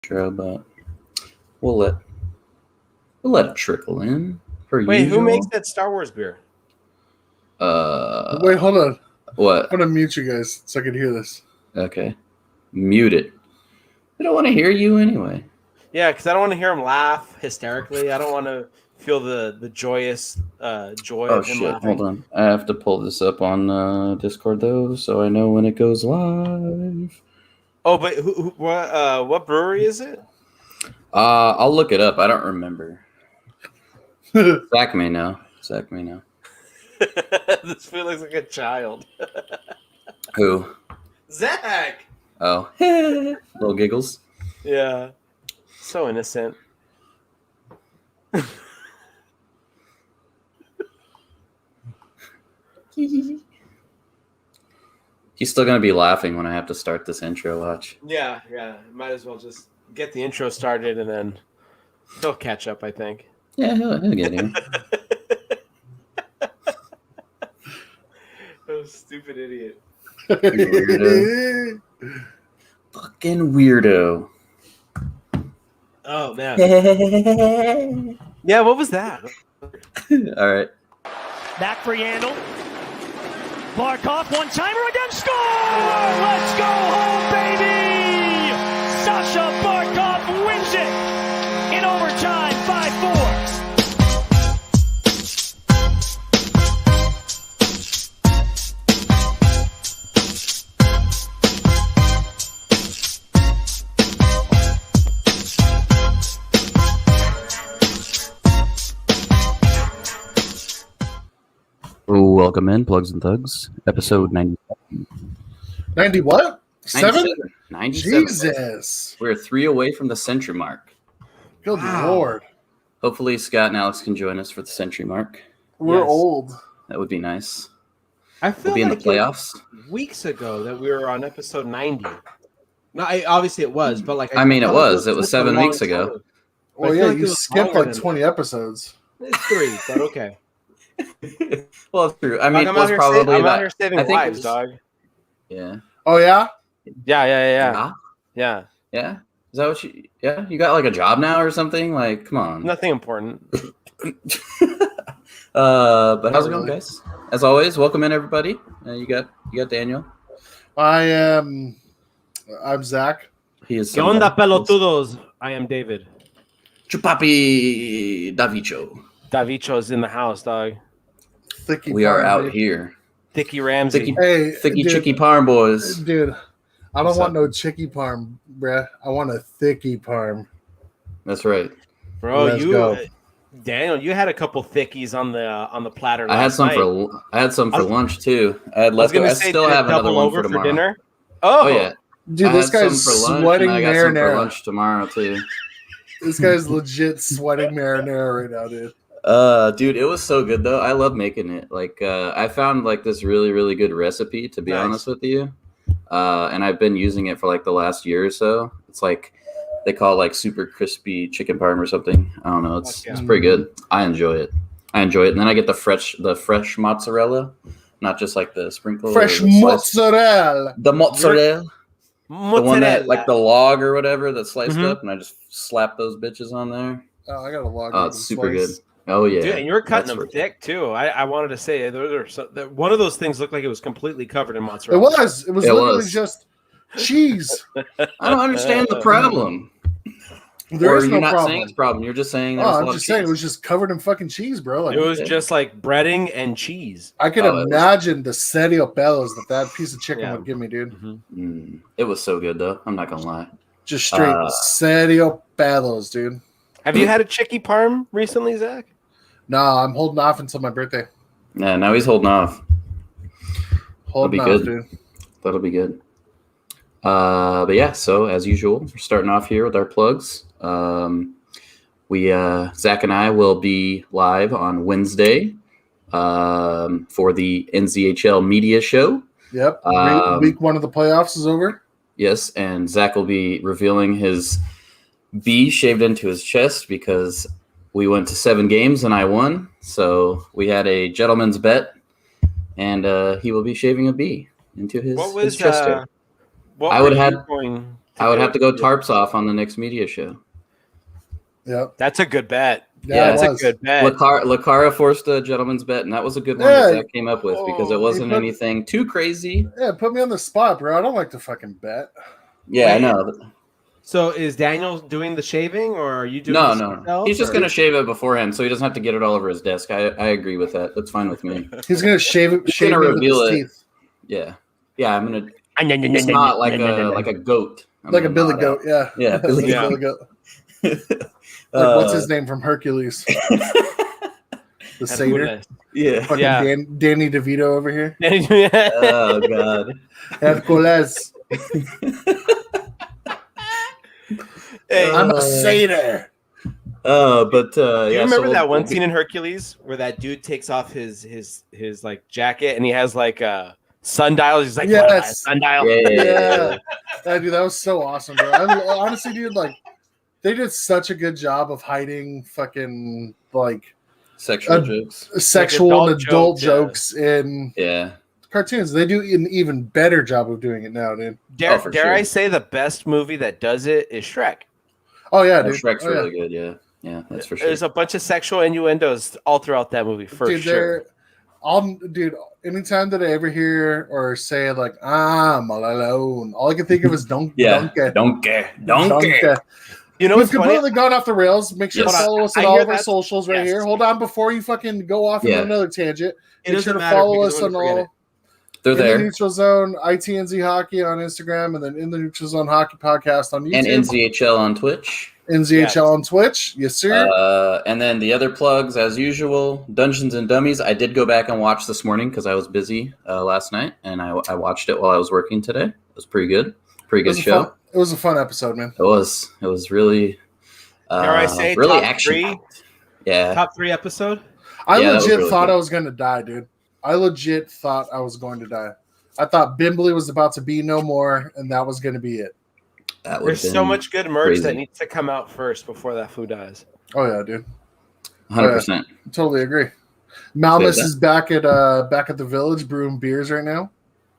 intro, but we'll let it trickle in. Wait, who makes that Star Wars beer? Wait, hold on. What? I'm gonna mute you guys so I can hear this. Okay, mute it. I don't want to hear you anyway. Yeah, because I don't want to hear him laugh hysterically. I don't want to feel the joyous joy of him laughing. Hold on. I have to pull this up on Discord though, so I know when it goes live. Oh, but what brewery is it? I'll look it up. I don't remember. Zach may know. This feels like a child. Who? Zach. Oh, little giggles. Yeah, so innocent. He's still gonna be laughing when I have to start this intro. Watch. Yeah. Might as well just get the intro started and then he'll catch up, I think. Yeah, he'll get him. Oh, stupid idiot. Weirdo. Fucking weirdo. Oh, man. Yeah, what was that? All right. Back for Yandel. Barkov, one-timer again, score! Let's go home, baby! Sasha Barkov wins it in overtime, 5-4. Welcome in, Plugs and Thugs, episode 97. 90 what? 7? 97. Jesus. We're 3 away from the century mark. Good Lord. Hopefully Scott and Alex can join us for the century mark. We're old. That would be nice. I feel we'll be like in the playoffs. Weeks ago that we were on episode 90. No, obviously it was, but like it was 7 weeks ago. Well, yeah, you skipped like 20 episodes. It's 3, but okay. Well, it's true. I mean, I'm it was probably I'm out here saving lives, dog. Yeah. Oh yeah. Yeah. Yeah. Is that what you? Yeah. You got like a job now or something? Like, come on. Nothing important. But how's it going, guys? As always, welcome in everybody. You got Daniel. I'm Zach. He is. ¿Qué onda, pelotudos? I am David. Chupapi Davicho. Davicho's in the house, dog. We are out here. Thicky Ramsey. Thicky Chicky Parm boys. Dude, I don't want no Chicky Parm, bruh. I want a Thicky Parm. That's right. Bro, Daniel, you had a couple thickies on the platter I had some for lunch too. I still have another one for tomorrow. Dinner? Oh yeah. Dude, this guy's sweating marinara. I got some for marinara. lunch tomorrow too. This guy's legit sweating marinara right now, dude. Dude, it was so good though. I love making it. Like, I found like this really, really good recipe, to be honest with you. And I've been using it for like the last year or so. It's like they call it like super crispy chicken parm or something. I don't know. It's pretty good. I enjoy it. And then I get the fresh mozzarella, not just like the sprinkle. Fresh mozzarella. The mozzarella. The one that like the log or whatever that's sliced up, and I just slap those bitches on there. Oh, I got a log. Oh, it's super good. Oh yeah, dude, and you were cutting them thick too. I wanted to say one of those things looked like it was completely covered in mozzarella. It was literally just cheese. I don't understand the problem. There is no you're not problem. saying it's a problem. You're just saying I'm just saying it was just covered in fucking cheese, bro. Like, it was just like breading and cheese. I can imagine the serio pelos that piece of chicken would give me, dude. Mm-hmm. It was so good though. I'm not gonna lie. Just straight serio pelos, dude. Have you had a chicky parm recently, Zach? No, I'm holding off until my birthday. Yeah, now he's holding off. Holding off, dude. That'll be good. But yeah, so as usual, we're starting off here with our plugs. Zach and I will be live on Wednesday for the NZHL media show. Yep. Week 1 of the playoffs is over. Yes, and Zach will be revealing his B shaved into his chest because we went to 7 games and I won. So we had a gentleman's bet, and he will be shaving a B into his chest hair. What I would have I would have to go tarps off on the next media show. Yep. That's a good bet. Yeah, that's a good bet. Lacara forced a gentleman's bet, and that was a good one that Zach came up with because it wasn't anything too crazy. Yeah, put me on the spot, bro. I don't like to fucking bet. Yeah, I know. So is Daniel doing the shaving, or are you doing No. He's just going to shave it beforehand so he doesn't have to get it all over his desk. I agree with that. That's fine with me. He's going to shave it with his teeth. Yeah. Yeah, I'm going to – it's not like a goat. Like a billy goat, yeah. Yeah, billy goat. What's his name from Hercules? The satyr. Yeah. Fucking Danny DeVito over here. Oh, God. Hercules. I'm a satyr. But you remember that one scene in Hercules where that dude takes off his like jacket and he has like sundials? He's like, yes, sundial. Yeah. Dude, that was so awesome, bro. Honestly, dude, like they did such a good job of hiding fucking like sexual jokes, sexual and adult jokes in yeah. cartoons. They do an even better job of doing it now, dude. Dare I say the best movie that does it is Shrek? Oh yeah, dude. Shrek's really good. Yeah, that's for sure. There's a bunch of sexual innuendos all throughout that movie for sure. Anytime that I ever hear or say like I'm all alone, all I can think of is donkey. You know, we've completely gone off the rails. Make sure to follow us on all of our socials right here. Hold on, before you fucking go off on another tangent. Make sure to follow us on all. They're there. The Neutral Zone, ITNZ Hockey on Instagram, and then In the Neutral Zone Hockey Podcast on YouTube. And NZHL on Twitch. NZHL on Twitch. Yes, sir. And then the other plugs, as usual, Dungeons and Dummies. I did go back and watch this morning because I was busy last night, and I watched it while I was working today. It was pretty good. Pretty good show. It was a fun episode, man. It was really dare I say really top action. 3? Yeah. Top 3 episode? I legit thought I was going to die, dude. I legit thought I was going to die. I thought Bimbley was about to be no more, and that was going to be it. There's so much good merch that needs to come out first before that food dies. Oh, yeah, dude. 100%. Totally agree. Malmus is back at the village brewing beers right now.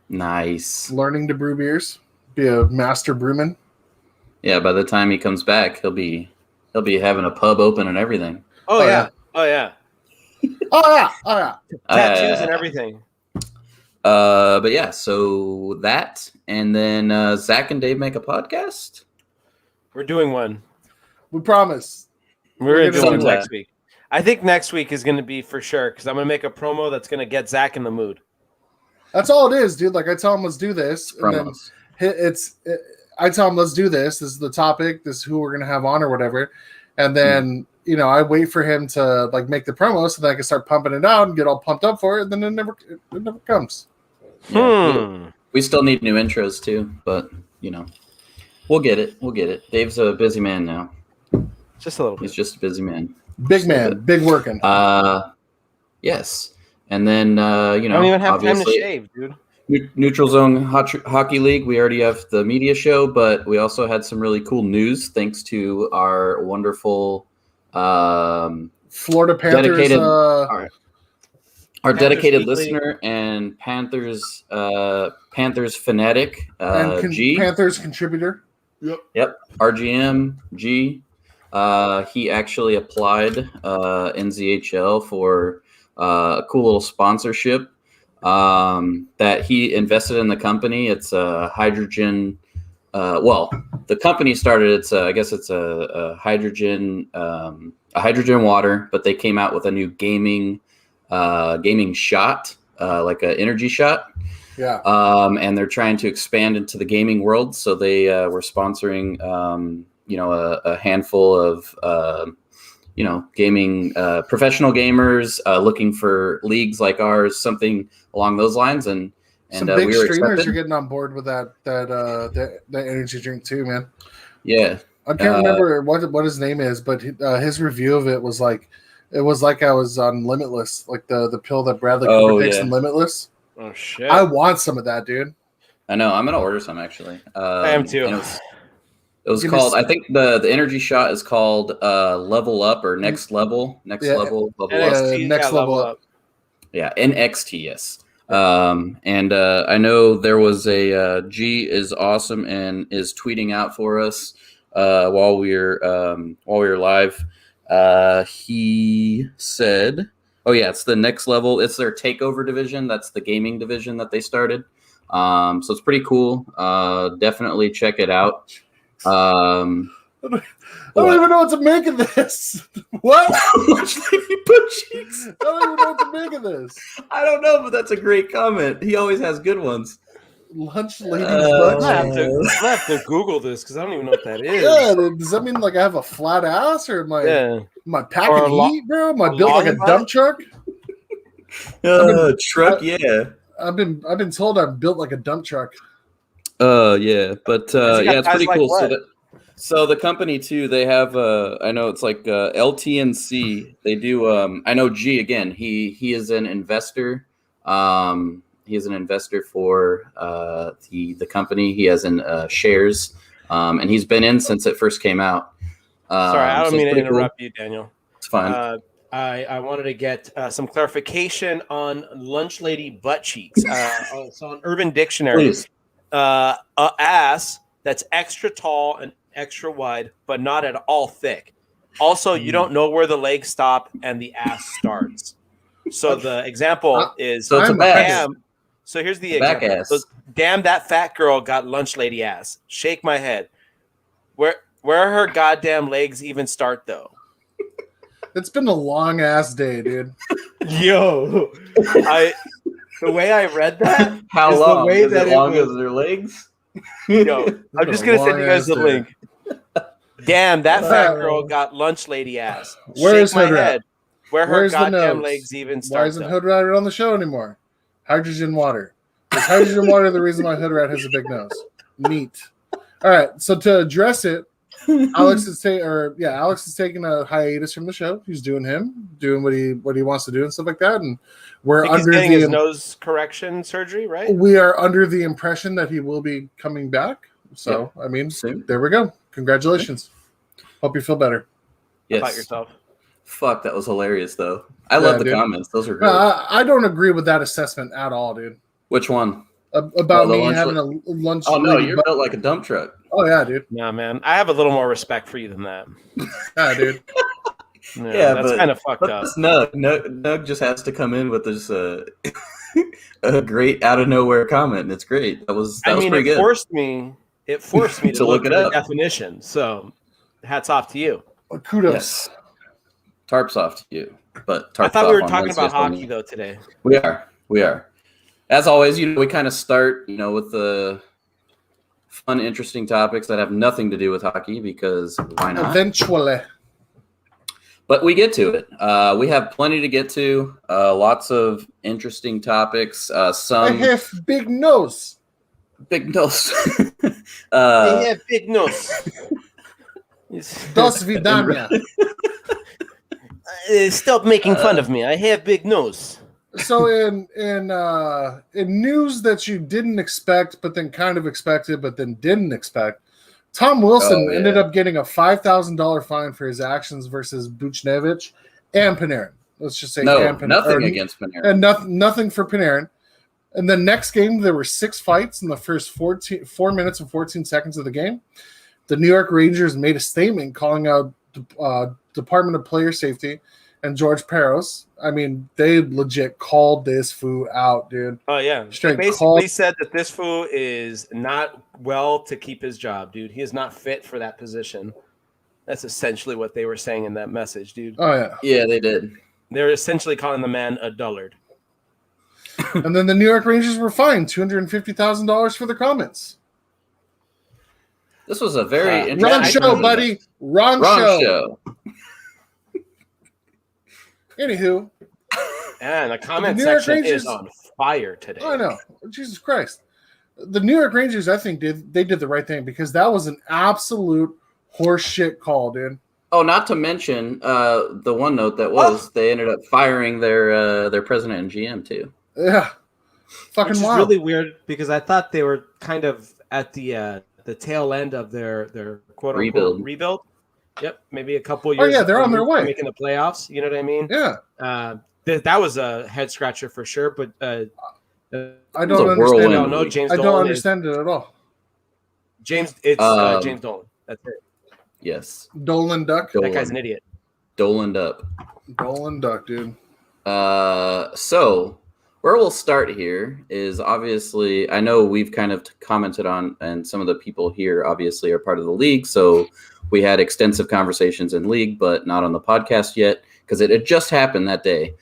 Nice. Learning to brew beers. Be a master brewman. Yeah, by the time he comes back, he'll be having a pub open and everything. Oh yeah. Oh yeah. Tattoos and everything. But yeah, so that, and then Zach and Dave make a podcast. We're doing one. We promise. We're going to do one next week. I think next week is going to be for sure because I'm going to make a promo that's going to get Zach in the mood. That's all it is, dude. Like I tell him, let's do this. And then I tell him, let's do this. This is the topic. This is who we're going to have on or whatever. And then, I wait for him to like make the promo so that I can start pumping it out and get all pumped up for it. And then it never comes. Yeah, we still need new intros too, but we'll get it. Dave's a busy man now. Just a little bit. He's just a busy man. Big man, big working. Yes. And then I don't even have time to shave, dude. Neutral Zone Hockey League. We already have the media show, but we also had some really cool news thanks to our wonderful Florida Panthers our dedicated listener and Panthers fanatic, G. Panthers contributor. Yep. RGM G. He actually applied NZHL for a cool little sponsorship that he invested in the company. It's a hydrogen. The company started. I guess it's a hydrogen water, but they came out with a new gaming shot, like an energy shot. Yeah. And they're trying to expand into the gaming world. So they were sponsoring, a handful of, gaming, professional gamers looking for leagues like ours, something along those lines. And some big we were streamers accepted. are getting on board with that energy drink too, man. Yeah. I can't remember what his name is, but his review of it was like I was on Limitless, like the pill that Bradley Cooper takes in Limitless. Oh shit! I want some of that, dude. I know. I'm gonna order some actually. I am too. It was called. I think the energy shot is called Level Up or Next Level. Next Level. Next Level Up. Yeah, NXT. Yes. And I know there was a G is awesome and is tweeting out for us while we were live. He said, "Oh yeah, it's the next level. It's their takeover division. That's the gaming division that they started. So it's pretty cool. Definitely check it out." I don't even know what to make of this. What? Lunch lady butt cheeks. I don't even know what to make of this. I don't know, but that's a great comment. He always has good ones. Lunch lady butt I cheeks. have to Google this because I don't even know what that is. Yeah, does that mean like I have a flat ass or am I packing Or a heat, bro? Am I built like a long dump truck? Truck, yeah. I've been told I'm built like a dump truck. Yeah, but yeah, it's pretty like cool. what? So the company too, they have I know it's like LTNC. They do I know G again. He is an investor. He is an investor for the company. He has in shares, and he's been in since it first came out. Sorry, I don't mean to interrupt you, Daniel. It's fine. I wanted to get some clarification on lunch lady butt cheeks. So on Urban Dictionary, Please. A ass that's extra tall and extra wide, but not at all thick. Also, you don't know where the legs stop and the ass starts. So the example is so it's a back ass. So here's the Back example. ass. So, damn, that fat girl got lunch lady ass. Shake my head. Where her goddamn legs even start though? It's been a long ass day, dude. Yo, the way I read that, How is long? The way Is that it long as their legs? Yo, I'm just gonna send you guys the link. Damn, that fat girl got lunch lady ass. Where's Shake my Hood Rat? head. Where her Where's the goddamn nose? legs even Why start? isn't Hood Rat on the show anymore? Hydrogen water. Is hydrogen water the reason why Hood Rat has a big nose? Neat. All right, so to address it, Alex is taking a hiatus from the show. He's doing what he wants to do and stuff like that. And we're He's under getting the his nose correction surgery, right? we are under the impression that he will be coming back. So I mean, Soon. there we go. Congratulations. Hope you feel better. Yes. About yourself. Fuck, that was hilarious though. I love the dude. comments. Those are great. I don't agree with that assessment at all, dude. Which one? About the me lunch having a lunch. Oh no, lady you're butt- built like a dump truck. Oh yeah, dude. Nah, man. I have a little more respect for you than that. Yeah, dude. Yeah, that's kind of fucked up. This Nug just has to come in with this a great out of nowhere comment, and it's great. That was pretty good. It forced me to look it at the up. definition. So, hats off to you. Well, kudos. Yes. Tarps off to you. But I tarps thought we were off on talking about Wednesdays for me. hockey though today. We are. As always, we kind of start, with the fun, interesting topics that have nothing to do with hockey because why not? Eventually. But we get to it. We have plenty to get to. Lots of interesting topics. I Some have big nose. big nose. I have big nose. Dos vidania. Stop making fun of me. I have big nose. So in news that you didn't expect, but then kind of expected, but then didn't expect, Tom Wilson ended up getting a $5,000 fine for his actions versus Buchnevich and Panarin. Let's just say nothing against Panarin. And nothing for Panarin. And the next game, there were 6 fights in the first 4 minutes and 14 seconds of the game. The New York Rangers made a statement calling out Department of Player Safety and George Peros. I mean, they legit called this fool out, dude. Oh, yeah. They basically said that this fool is not well to keep his job, dude. He is not fit for that position. That's essentially what they were saying in that message, dude. Oh, yeah. Yeah, they did. They're essentially calling the man a dullard. And then the New York Rangers were fined $250,000 for the comments. This was a very interesting Wrong show, buddy. Wrong show. Anywho. And the comment section is on fire today. I know. Jesus Christ. The New York Rangers, I think, did the right thing because that was an absolute horseshit call, dude. Oh, not to mention the one note that was they ended up firing their president and GM too. Yeah. Fucking Which is wild. really weird because I thought they were kind of at the tail end of their quote unquote rebuild. Yep, maybe a couple years. Oh yeah, they're on their way making the playoffs. You know what I mean? Yeah. That was a head scratcher for sure. But I don't understand. No, James I Dolan don't understand it at all. James Dolan. That's it. Yes. Dolan Duck. That guy's an idiot. Dolan Duck. Dolan Duck, dude. So where we'll start here is obviously, I know we've kind of commented on, and some of the people here obviously are part of the league. So we had extensive conversations in league, but not on the podcast yet because it had just happened that day.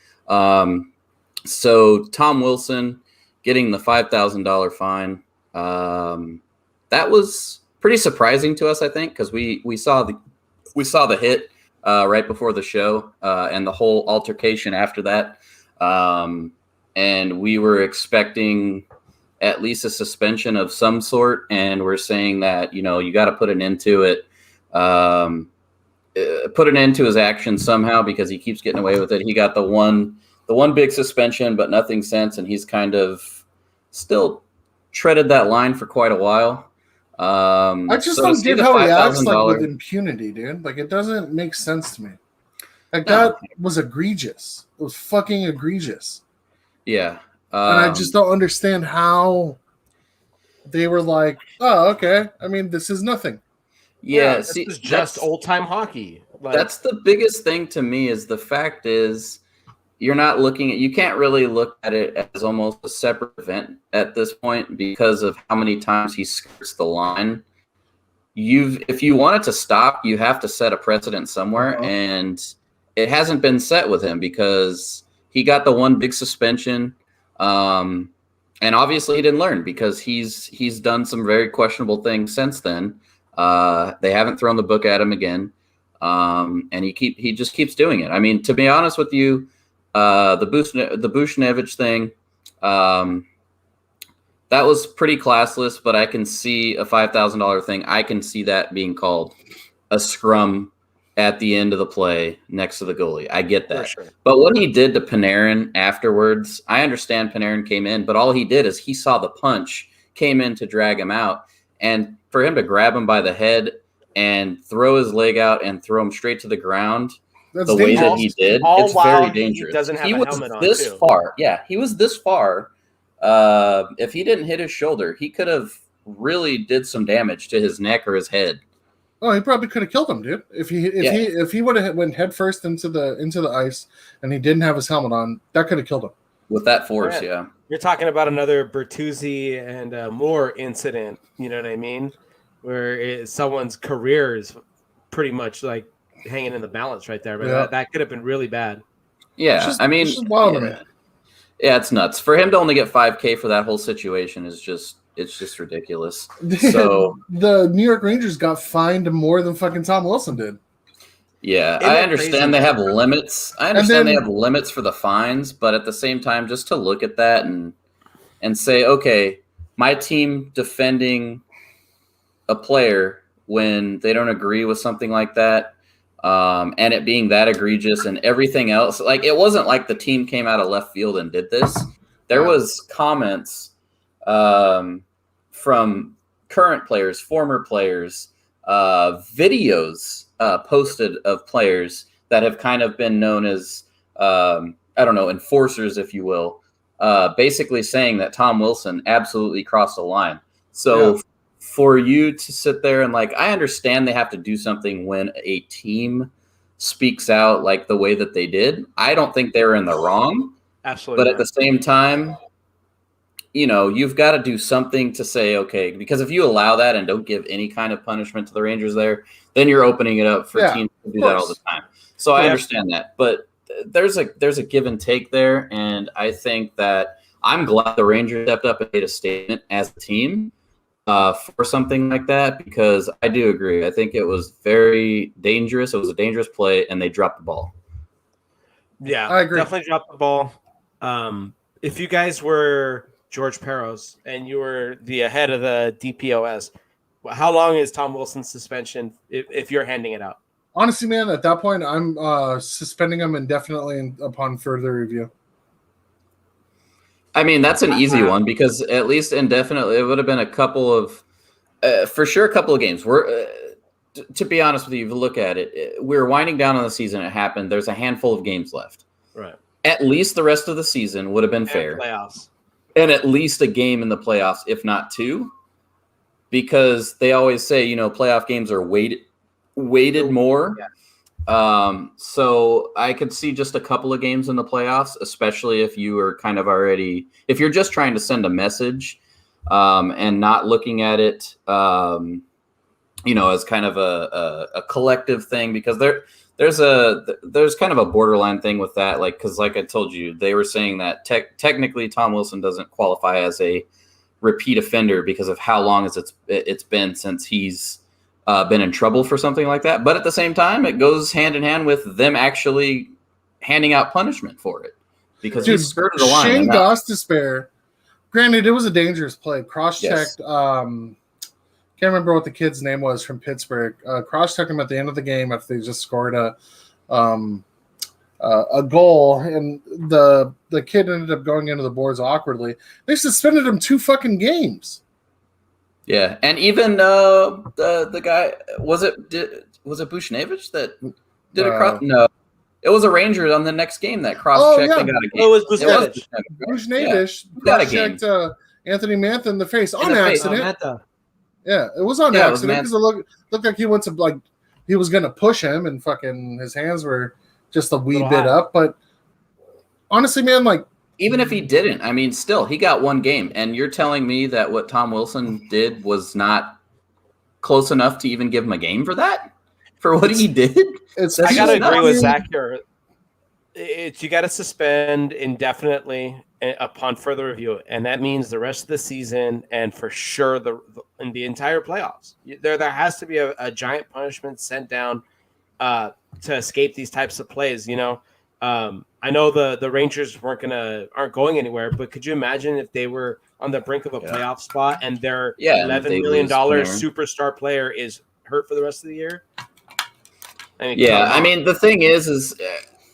So Tom Wilson getting the $5,000 fine. That was pretty surprising to us, I think, because we saw the hit right before the show and the whole altercation after that. And we were expecting at least a suspension of some sort, and we're saying that, you got to put an end to it, put an end to his actions somehow because he keeps getting away with it. He got the one big suspension, but nothing since, and he's kind of still treaded that line for quite a while. I just don't get how he acts with impunity, dude. Like, it doesn't make sense to me. Like, that was egregious. It was fucking egregious. Yeah. And I just don't understand how they were like, oh, okay. I mean, this is nothing. Yeah, this is just old-time hockey. That's the biggest thing to me is the fact is you can't really look at it as almost a separate event at this point because of how many times he skirts the line. If you want it to stop, you have to set a precedent somewhere, and it hasn't been set with him because he got the one big suspension, and obviously he didn't learn because he's done some very questionable things since then. They haven't thrown the book at him again, and he just keeps doing it. I mean, to be honest with you, the Buchnevich thing, that was pretty classless, but I can see a $5,000 thing. I can see that being called a scrum at the end of the play next to the goalie. I get that. Sure. But what he did to Panarin afterwards, I understand Panarin came in, but all he did is he saw the punch, came in to drag him out, and for him to grab him by the head and throw his leg out and throw him straight to the ground, the way that he did, it's very dangerous. He doesn't have a helmet on, this far. Yeah, he was this far. If he didn't hit his shoulder, he could have really did some damage to his neck or his head. Oh, he probably could have killed him, dude. If he would have went head first into the ice and he didn't have his helmet on, that could have killed him. With that force, yeah. You're talking about another Bertuzzi and Moore incident, you know what I mean? Where someone's career is pretty much like hanging in the balance right there. But that could have been really bad. Yeah, it's just wild to me. Yeah, it's nuts. For him to only get $5,000 for that whole situation is just ridiculous. So the New York Rangers got fined more than fucking Tom Wilson did. Yeah, I understand they have limits. I understand they have limits for the fines, but at the same time, just to look at that and say, okay, my team defending a player when they don't agree with something like that, and it being that egregious and everything else, like it wasn't like the team came out of left field and did this. There was comments from current players, former players, videos posted of players that have kind of been known as, enforcers, if you will, basically saying that Tom Wilson absolutely crossed the line. So for you to sit there and I understand they have to do something when a team speaks out like the way that they did. I don't think they're in the wrong. Absolutely. But at the same time, you've got to do something to say, okay, because if you allow that and don't give any kind of punishment to the Rangers there, then you're opening it up for teams to do that all the time. So I understand that, but there's a give and take there. And I think that I'm glad the Rangers stepped up and made a statement as a team for something like that, because I do agree. I think it was very dangerous. It was a dangerous play and they dropped the ball. Yeah, I agree. Definitely dropped the ball. If you guys were George Peros and you were the head of the DPOS, how long is Tom Wilson's suspension if you're handing it out? Honestly, man, at that point, I'm suspending him indefinitely upon further review. I mean, that's an easy one because at least indefinitely, it would have been a couple of games. To be honest with you, if you look at it, we're winding down on the season. It happened. There's a handful of games left. Right. At least the rest of the season would have been fair. Playoffs. and at least a game in the playoffs, if not two, because they always say, playoff games are weighted more. Yeah. So I could see just a couple of games in the playoffs, especially if you are kind of already, if you're just trying to send a message and not looking at it, as kind of a collective thing, because there's kind of a borderline thing with that. Like, cause like I told you, they were saying that technically Tom Wilson doesn't qualify as a repeat offender because of how long it's been since he's been in trouble for something like that. But at the same time, it goes hand in hand with them actually handing out punishment for it, because he skirted the line. Shane Gostisbehere, granted, it was a dangerous play. Cross-checked. Yes. Can't remember what the kid's name was from Pittsburgh. Cross-checked him at the end of the game after they just scored a goal, and the kid ended up going into the boards awkwardly. They suspended him 2 fucking games. Yeah, and even the guy, was it Bushnevich that did a cross? No, it was a Ranger on the next game that cross-checked and got a game. Oh, it was Bushnevich. Bushnevich cross-checked Anthony Mantha in the face on accident. Yeah, it was on accident because it looked like he went to he was going to push him, and fucking his hands were just a wee bit up. But honestly, man, even if he didn't, I mean, still, he got 1 game. And you're telling me that what Tom Wilson did was not close enough to even give him a game for that? For what he did? I got to agree with Zach here. You got to suspend indefinitely upon further review. And that means the rest of the season and for sure in the entire playoffs. There has to be a giant punishment sent down to escape these types of plays, I know the Rangers aren't going anywhere, but could you imagine if they were on the brink of a playoff spot and their $11 million superstar player is hurt for the rest of the year? I mean, the thing is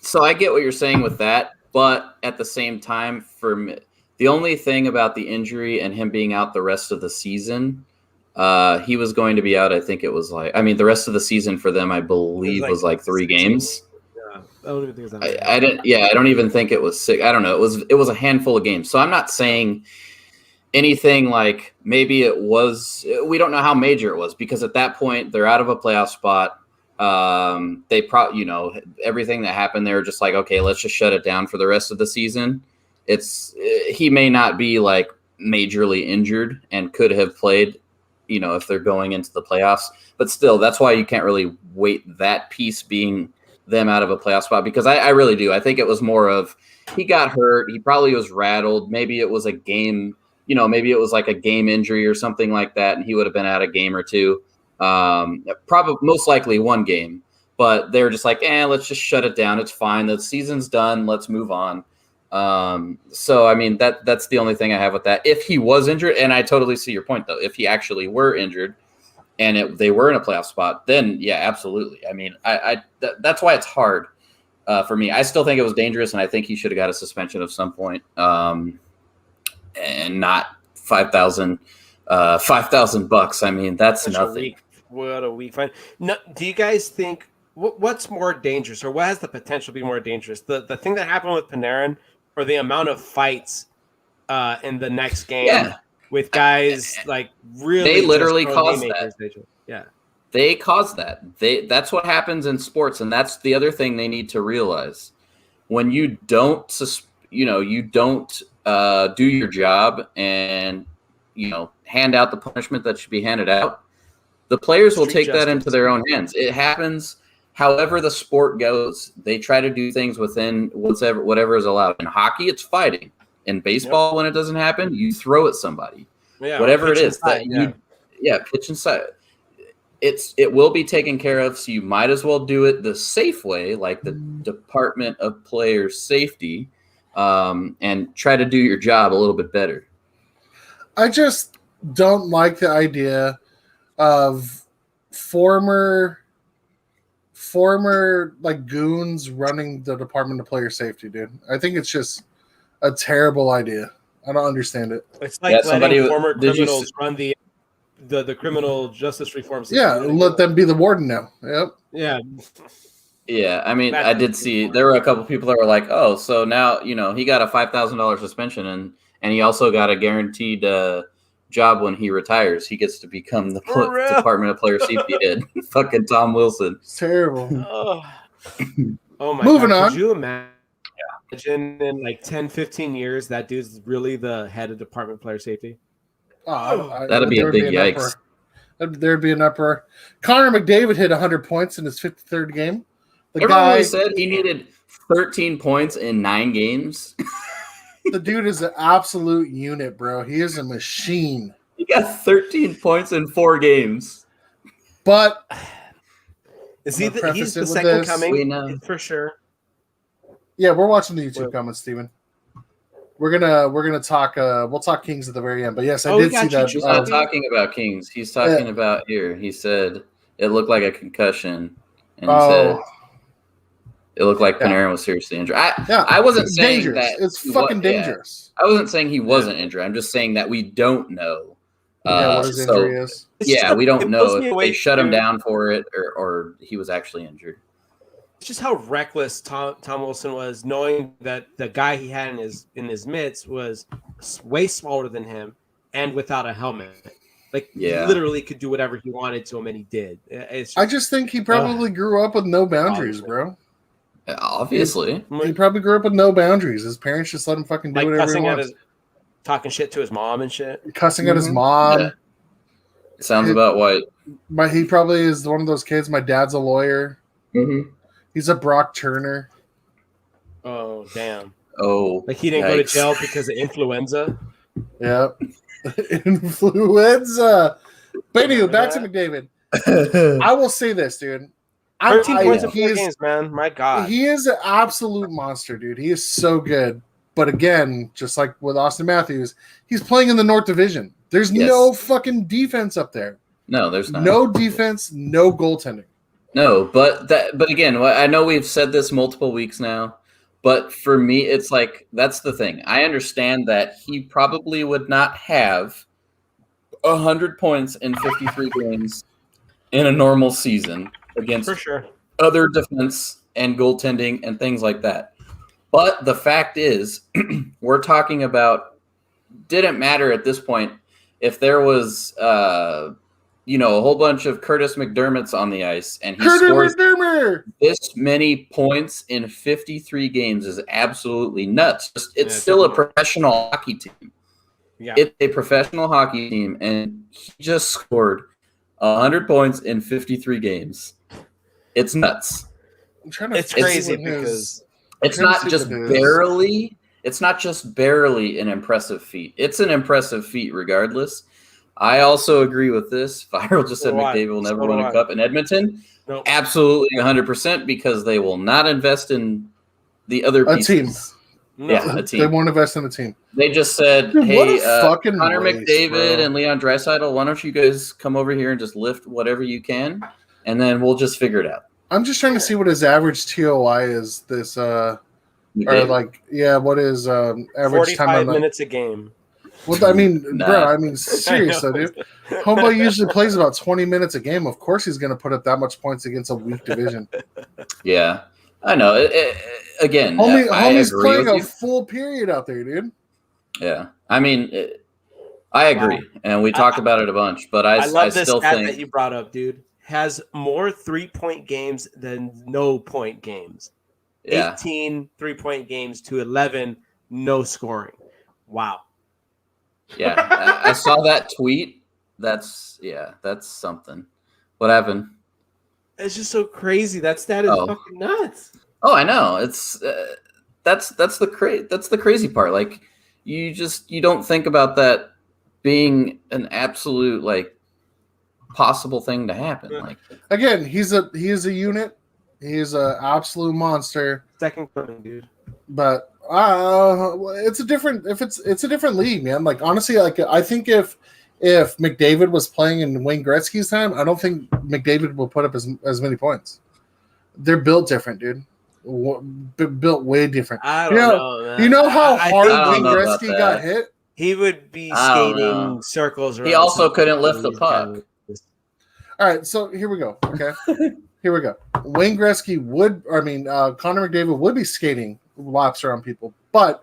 so I get what you're saying with that, but at the same time, for me, the only thing about the injury and him being out the rest of the season, he was going to be out. I think it was the rest of the season for them, I believe, was 3 games. I don't even think it was I didn't. Yeah, I don't even think it was 6. I don't know. It was a handful of games. So I'm not saying anything like maybe it was. We don't know how major it was, because at that point they're out of a playoff spot. They probably, everything that happened, they were just like, okay, let's just shut it down for the rest of the season. He may not be majorly injured and could have played, if they're going into the playoffs. But still, that's why you can't really weight that piece being them out of a playoff spot, because I really do. I think it was more of he got hurt. He probably was rattled. Maybe it was a game, maybe it was a game injury or something like that, and he would have been out a game or two. Probably most likely 1 game, but they're just let's just shut it down. It's fine. The season's done. Let's move on. So, I mean, that's the only thing I have with that. If he was injured, and I totally see your point, though, if he actually were injured and they were in a playoff spot, then yeah, absolutely. I mean, that's why it's hard for me. I still think it was dangerous, and I think he should have got a suspension of some point, and not $5,000 $5,000. I mean, that's nothing. What a weak fine. No, do you guys think what's more dangerous, or what has the potential to be more dangerous? The thing that happened with Panarin, or the amount of fights in the next game? Yeah. With guys really, they literally caused that. Yeah, they caused that. That's what happens in sports, and that's the other thing they need to realize. When you don't, do your job and hand out the punishment that should be handed out, the players will take that into their own hands. It happens. However the sport goes, they try to do things within whatever is allowed. In hockey, it's fighting. In baseball, when it doesn't happen, you throw at somebody. Yeah, whatever it is. Pitch inside. It will be taken care of, so you might as well do it the safe way, like the Department of Player Safety, and try to do your job a little bit better. I just don't like the idea of former goons running the Department of Player Safety, dude. I think it's just a terrible idea. I don't understand it. It's like letting former criminals run the criminal justice reform system. Yeah, let them be the warden now. Yep. Yeah. Yeah, I mean, I did see there were a couple people that were like, "Oh, so now he got a $5,000 suspension, and he also got a guaranteed job when he retires. He gets to become the Department of Player Safety head. Fucking Tom Wilson. It's terrible. Oh my Moving God. on. Could you imagine in like 10, 15 years that dude's really the head of Department of Player Safety? That'd be a big yikes. There'd be an uproar. Connor McDavid hit 100 points in his 53rd game. Everyone said he needed 13 points in 9 games. The dude is an absolute unit, bro. He is a machine. He got 13 points in 4 games. But he's the second coming for sure. Yeah, we're watching the YouTube comments, Steven. We're gonna talk. We'll talk Kings at the very end. But yes, I did see that. He's not talking about Kings. He's talking about here. He said it looked like a concussion, and he said it looked like Panarin was seriously injured. I wasn't saying dangerous. that it's fucking dangerous. I wasn't saying he wasn't injured. I'm just saying that we don't know. What his injury is. Yeah, we don't know if they shut him down for it or he was actually injured. It's just how reckless Tom Wilson was, knowing that the guy he had in his midst was way smaller than him and without a helmet. Like, he literally could do whatever he wanted to him, and he did. I just think he probably grew up with no boundaries, bro. Obviously. He probably grew up with no boundaries. His parents just let him fucking do whatever he wants. Talking shit to his mom and shit. Cussing at his mom. Yeah. Sounds about white. He probably is one of those kids. My dad's a lawyer. Mm-hmm. He's a Brock Turner. Oh, damn. Oh. Like he didn't go to jail because of influenza? Yep. Influenza. But anyway, back to McDavid. I will say this, dude. 13 points in 4 games, man. My God. He is an absolute monster, dude. He is so good. But again, just like with Austin Matthews, he's playing in the North Division. There's no fucking defense up there. No, there's not. No defense, no goaltending. No, but again, I know we've said this multiple weeks now, but for me, it's like that's the thing. I understand that he probably would not have 100 points in 53 games in a normal season against other defense and goaltending and things like that. But the fact is, we're talking about didn't matter at this point if there was a whole bunch of Curtis McDermott's on the ice and he scores this many points in 53 games is absolutely nuts. It's still a professional hockey team. Yeah. It's a professional hockey team, and he just scored 100 points in 53 games. It's nuts. It's crazy because it's not just barely. It's not just barely an impressive feat. It's an impressive feat regardless. I also agree with this. Viral just said McDavid will never win a cup in Edmonton. Nope. Absolutely 100% because they will not invest in the other pieces. Team. Yeah, a team. They won't invest in a team. They just said, hey, Connor McDavid and Leon Draisaitl, why don't you guys come over here and just lift whatever you can, and then we'll just figure it out. I'm just trying to see what his average TOI is this what is average 45 time minutes a game. Well, I mean, serious though, dude. Homeboy usually plays about 20 minutes a game. Of course he's going to put up that much points against a weak division. Yeah, I know. Again, homie's playing a full period out there, dude. Yeah, I mean, I agree, and we talked about it a bunch, but I love this still stat think that you brought up, dude. Has more 3-point games than no point games. Yeah. 18 3-point games to 11 no scoring. Wow. Yeah, I saw that tweet. That's something. What happened? It's just so crazy. That stat is fucking nuts. Oh, I know. It's that's the crazy part. Like you don't think about that being an absolute possible thing to happen. Like again, he is a unit. He's an absolute monster. Second coming, dude. But it's a different league, man. Like honestly, I think if McDavid was playing in Wayne Gretzky's time, I don't think McDavid will put up as many points. They're built different, dude. Built way different. I don't know, man. You know how hard Wayne Gretzky got hit? He would be skating circles. He also couldn't lift the puck. All right, so here we go. Okay, here we go. Wayne Gretzky Connor McDavid would be skating laps around people, but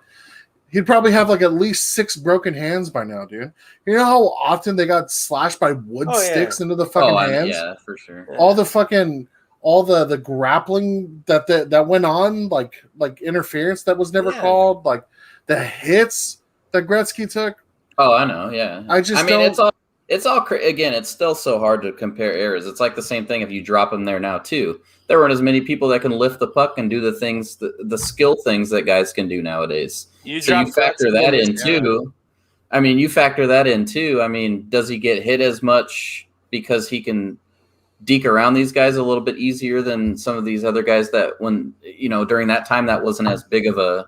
he'd probably have like at least 6 broken hands by now, dude. You know how often they got slashed by wood sticks into the fucking hands? Yeah, for sure. All the fucking the grappling that went on, like interference that was never called, like the hits that Gretzky took. Oh, I know. Yeah, it's all again. It's still so hard to compare eras. It's like the same thing if you drop them there now too. There weren't as many people that can lift the puck and do the things, the skill things that guys can do nowadays. You factor that in too. I mean, you factor that in too. I mean, does he get hit as much because he can deke around these guys a little bit easier than some of these other guys that during that time that wasn't as big of a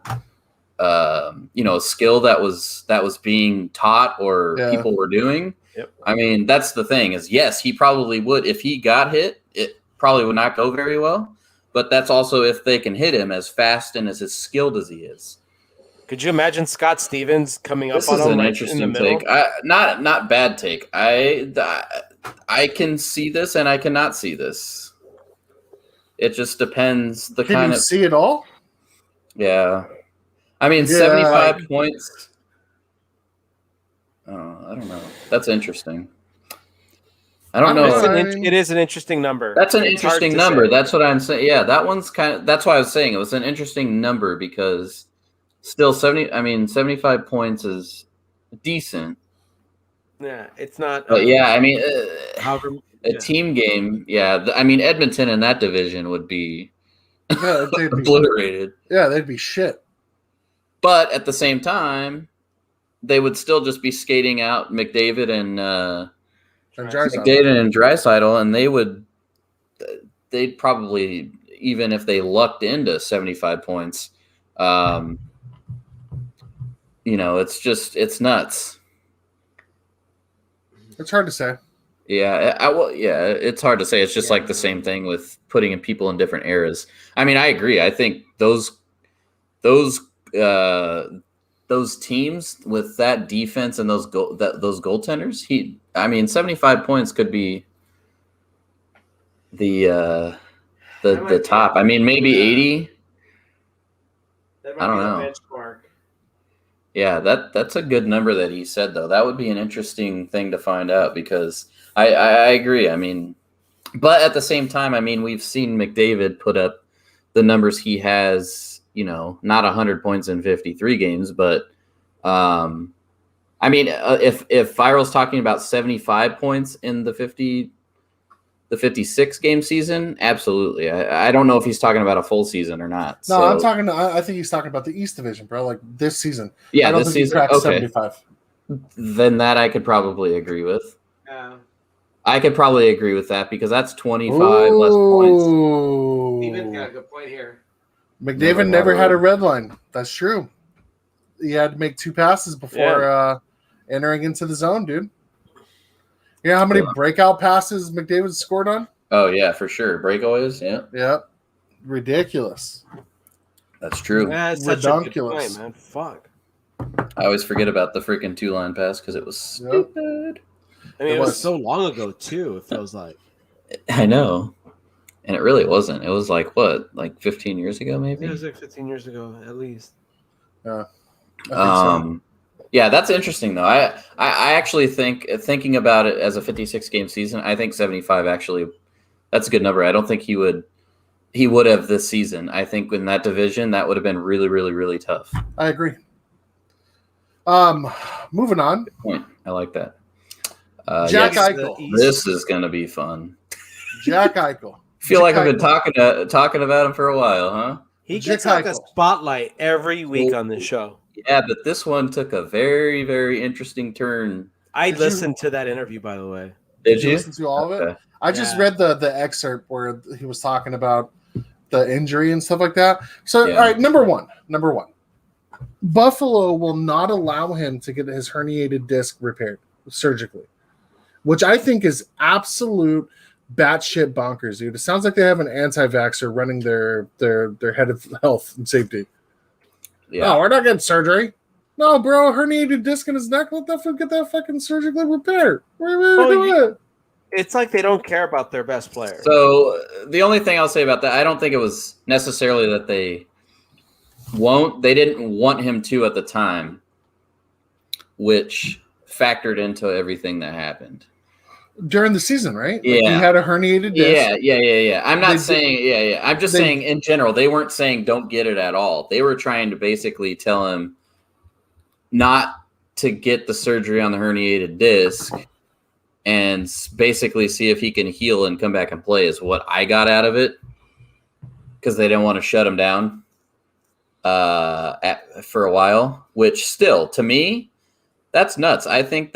skill that was being taught or people were doing. Yep. I mean, that's the thing is, yes, he probably would. If he got hit, it probably would not go very well. But that's also if they can hit him as fast and as skilled as he is. Could you imagine Scott Stevens coming up on him? This is an interesting take. Not bad take. I can see this and I cannot see this. It just depends. Can you see it all? Yeah. I mean, 75 points. Oh, I don't know. That's interesting. I don't know. It is an interesting number. That's an interesting number. That's what I'm saying. Yeah, that one's that's why I was saying it was an interesting number because still 75 points is decent. Yeah, it's not. But yeah, I mean, team game. Yeah, I mean, Edmonton in that division would be obliterated. They'd be shit. But at the same time, they would still just be skating out McDavid and Draisaitl, and they'd probably, even if they lucked into 75 points, it's nuts. It's hard to say. Yeah, it's hard to say. It's just like the same thing with putting in people in different eras. I mean, I agree. I think those teams with that defense and those goaltenders, 75 points could be the top. I mean, maybe 80. I don't know. Benchmark. Yeah, that's a good number that he said, though. That would be an interesting thing to find out because I agree. I mean, but at the same time, I mean, we've seen McDavid put up the numbers he has, not 100 points in 53 games, but I mean, if Viral's talking about 75 points in the 56 game season, absolutely. I don't know if he's talking about a full season or not. No, I think he's talking about the East Division, bro. Like this season. Yeah, I don't this think season. He cracked 75. Then that I could probably agree with. I could probably agree with that because that's 25 less points. Steven's got a good point here. McDavid never had a red line. That's true. He had to make 2 passes before entering into the zone, dude. You know how many breakout passes McDavid scored on? Oh, yeah, for sure. Breakaways, yeah. Yeah. Ridiculous. That's true. Yeah, it's such a good point, man. Fuck. I always forget about the freaking 2-line pass because it was stupid. I mean, it was so long ago, too, it feels like. I know. And it really wasn't. It was like, what, like 15 years ago, maybe? It was like 15 years ago, at least. Yeah. I think so. Yeah, that's interesting, though. I actually thinking about it as a 56-game season, I think 75 actually, that's a good number. I don't think he would have this season. I think in that division, that would have been really, really, really tough. I agree. Moving on. Good point. I like that. Jack Eichel. This is going to be fun. Jack Eichel. Feel like I've been talking about him for a while, huh? He gets like a spotlight every week on this show. Yeah, but this one took a very, very interesting turn. I listened to that interview, by the way. Did you listen to all of it? I just read the excerpt where he was talking about the injury and stuff like that. So, all right, number one. Buffalo will not allow him to get his herniated disc repaired surgically, which I think is absolute batshit bonkers, dude. It sounds like they have an anti-vaxxer running their head of health and safety. Yeah. No, we're not getting surgery. No, bro, herniated disc in his neck. Let that get that fucking surgically repaired. It's like they don't care about their best player. So the only thing I'll say about that, I don't think it was necessarily that they They didn't want him to at the time, which factored into everything that happened during the season, right? Yeah, like he had a herniated disc. Yeah. I'm not saying I'm just saying in general. They weren't saying don't get it at all. They were trying to basically tell him not to get the surgery on the herniated disc and basically see if he can heal and come back and play is what I got out of it, because they didn't want to shut him down for a while, which still, to me, that's nuts. I think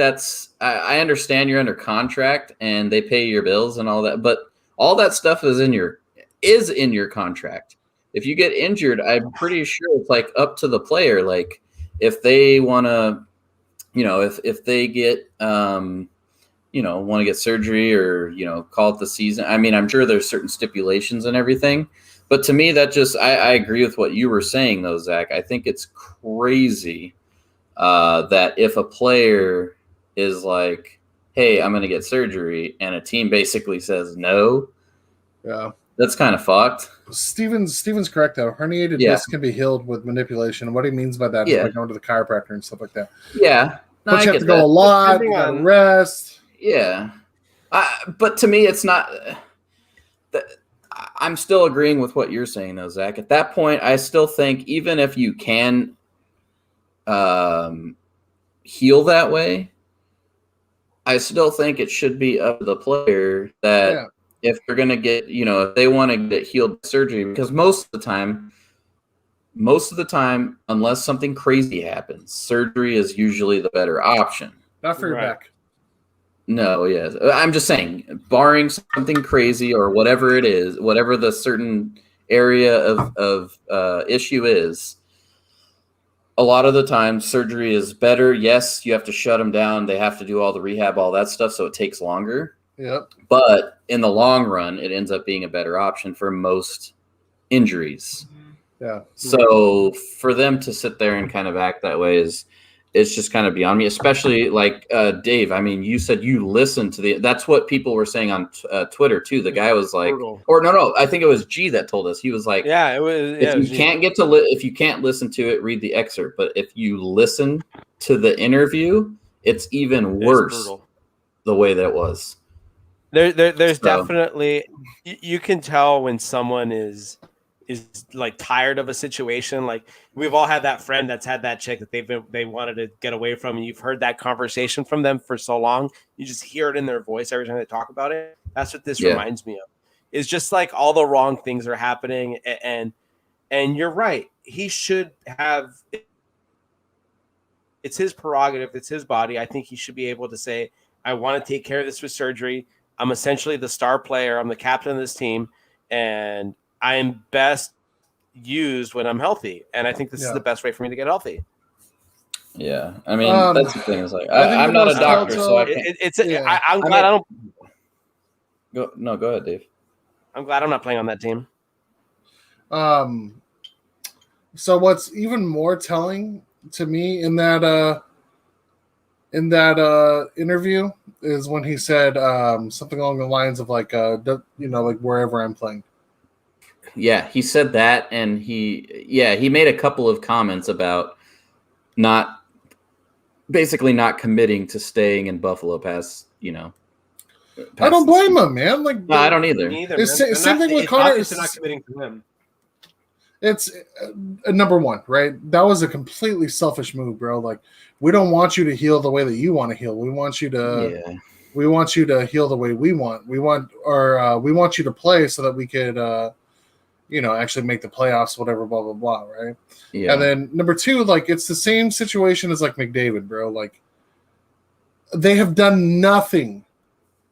I understand you're under contract and they pay your bills and all that, but all that stuff is in your contract. If you get injured, I'm pretty sure it's like up to the player. Like if they want to, if they get, want to get surgery or, call it the season. I mean, I'm sure there's certain stipulations and everything, but to me, that just, I agree with what you were saying though, Zach. I think it's crazy that if a player is like, hey, I'm going to get surgery, and a team basically says no, that's kind of fucked. Steven's correct, though. Herniated disc can be healed with manipulation. And what he means by that is like going to the chiropractor and stuff like that. Yeah. No, but you have to go a lot, you got to rest. Yeah. But to me, it's not I'm still agreeing with what you're saying, though, Zach. At that point, I still think even if you can heal that way, I still think it should be up to the player that if they're going to get, if they want to get healed surgery, because most of the time, unless something crazy happens, surgery is usually the better option. Not for your back. No, yes. I'm just saying, barring something crazy or whatever it is, whatever the certain area of issue is, a lot of the time surgery is better. Yes, you have to shut them down. They have to do all the rehab, all that stuff, so it takes longer. Yep. But in the long run, it ends up being a better option for most injuries. Yeah. So for them to sit there and kind of act that way it's just kind of beyond me, especially like Dave. I mean, you said you listened to that's what people were saying on Twitter too. The guy was like, or no, I think it was G that told us. He was like, yeah, it was. If you can't listen to it, read the excerpt. But if you listen to the interview, it's even worse the way that it was. There's definitely, you can tell when someone is like tired of a situation. Like we've all had that friend that's had that chick that they wanted to get away from, and you've heard that conversation from them for so long. You just hear it in their voice every time they talk about it. That's what this reminds me of. It's just like all the wrong things are happening, and you're right. He should have. It's his prerogative. It's his body. I think he should be able to say, I want to take care of this with surgery. I'm essentially the star player. I'm the captain of this team, and I'm best used when I'm healthy. And I think this is the best way for me to get healthy. Yeah. I mean, that's the thing. Is like, I'm not a doctor, so I can't. I'm glad I don't. Go ahead, Dave. I'm glad I'm not playing on that team. So what's even more telling to me in that interview is when he said something along the lines of like like wherever I'm playing. Yeah, he said that, and he made a couple of comments about not committing to staying in Buffalo past. I don't blame him, man. Like, no, I don't either. Same thing with Connor. It's not committing to him. It's number one, right? That was a completely selfish move, bro. Like, we don't want you to heal the way that you want to heal. We want you to, we want you to heal the way we want. We want you to play so that we could, actually make the playoffs, whatever, blah blah blah, right? Yeah. And then number two, like, it's the same situation as like McDavid, bro. Like, they have done nothing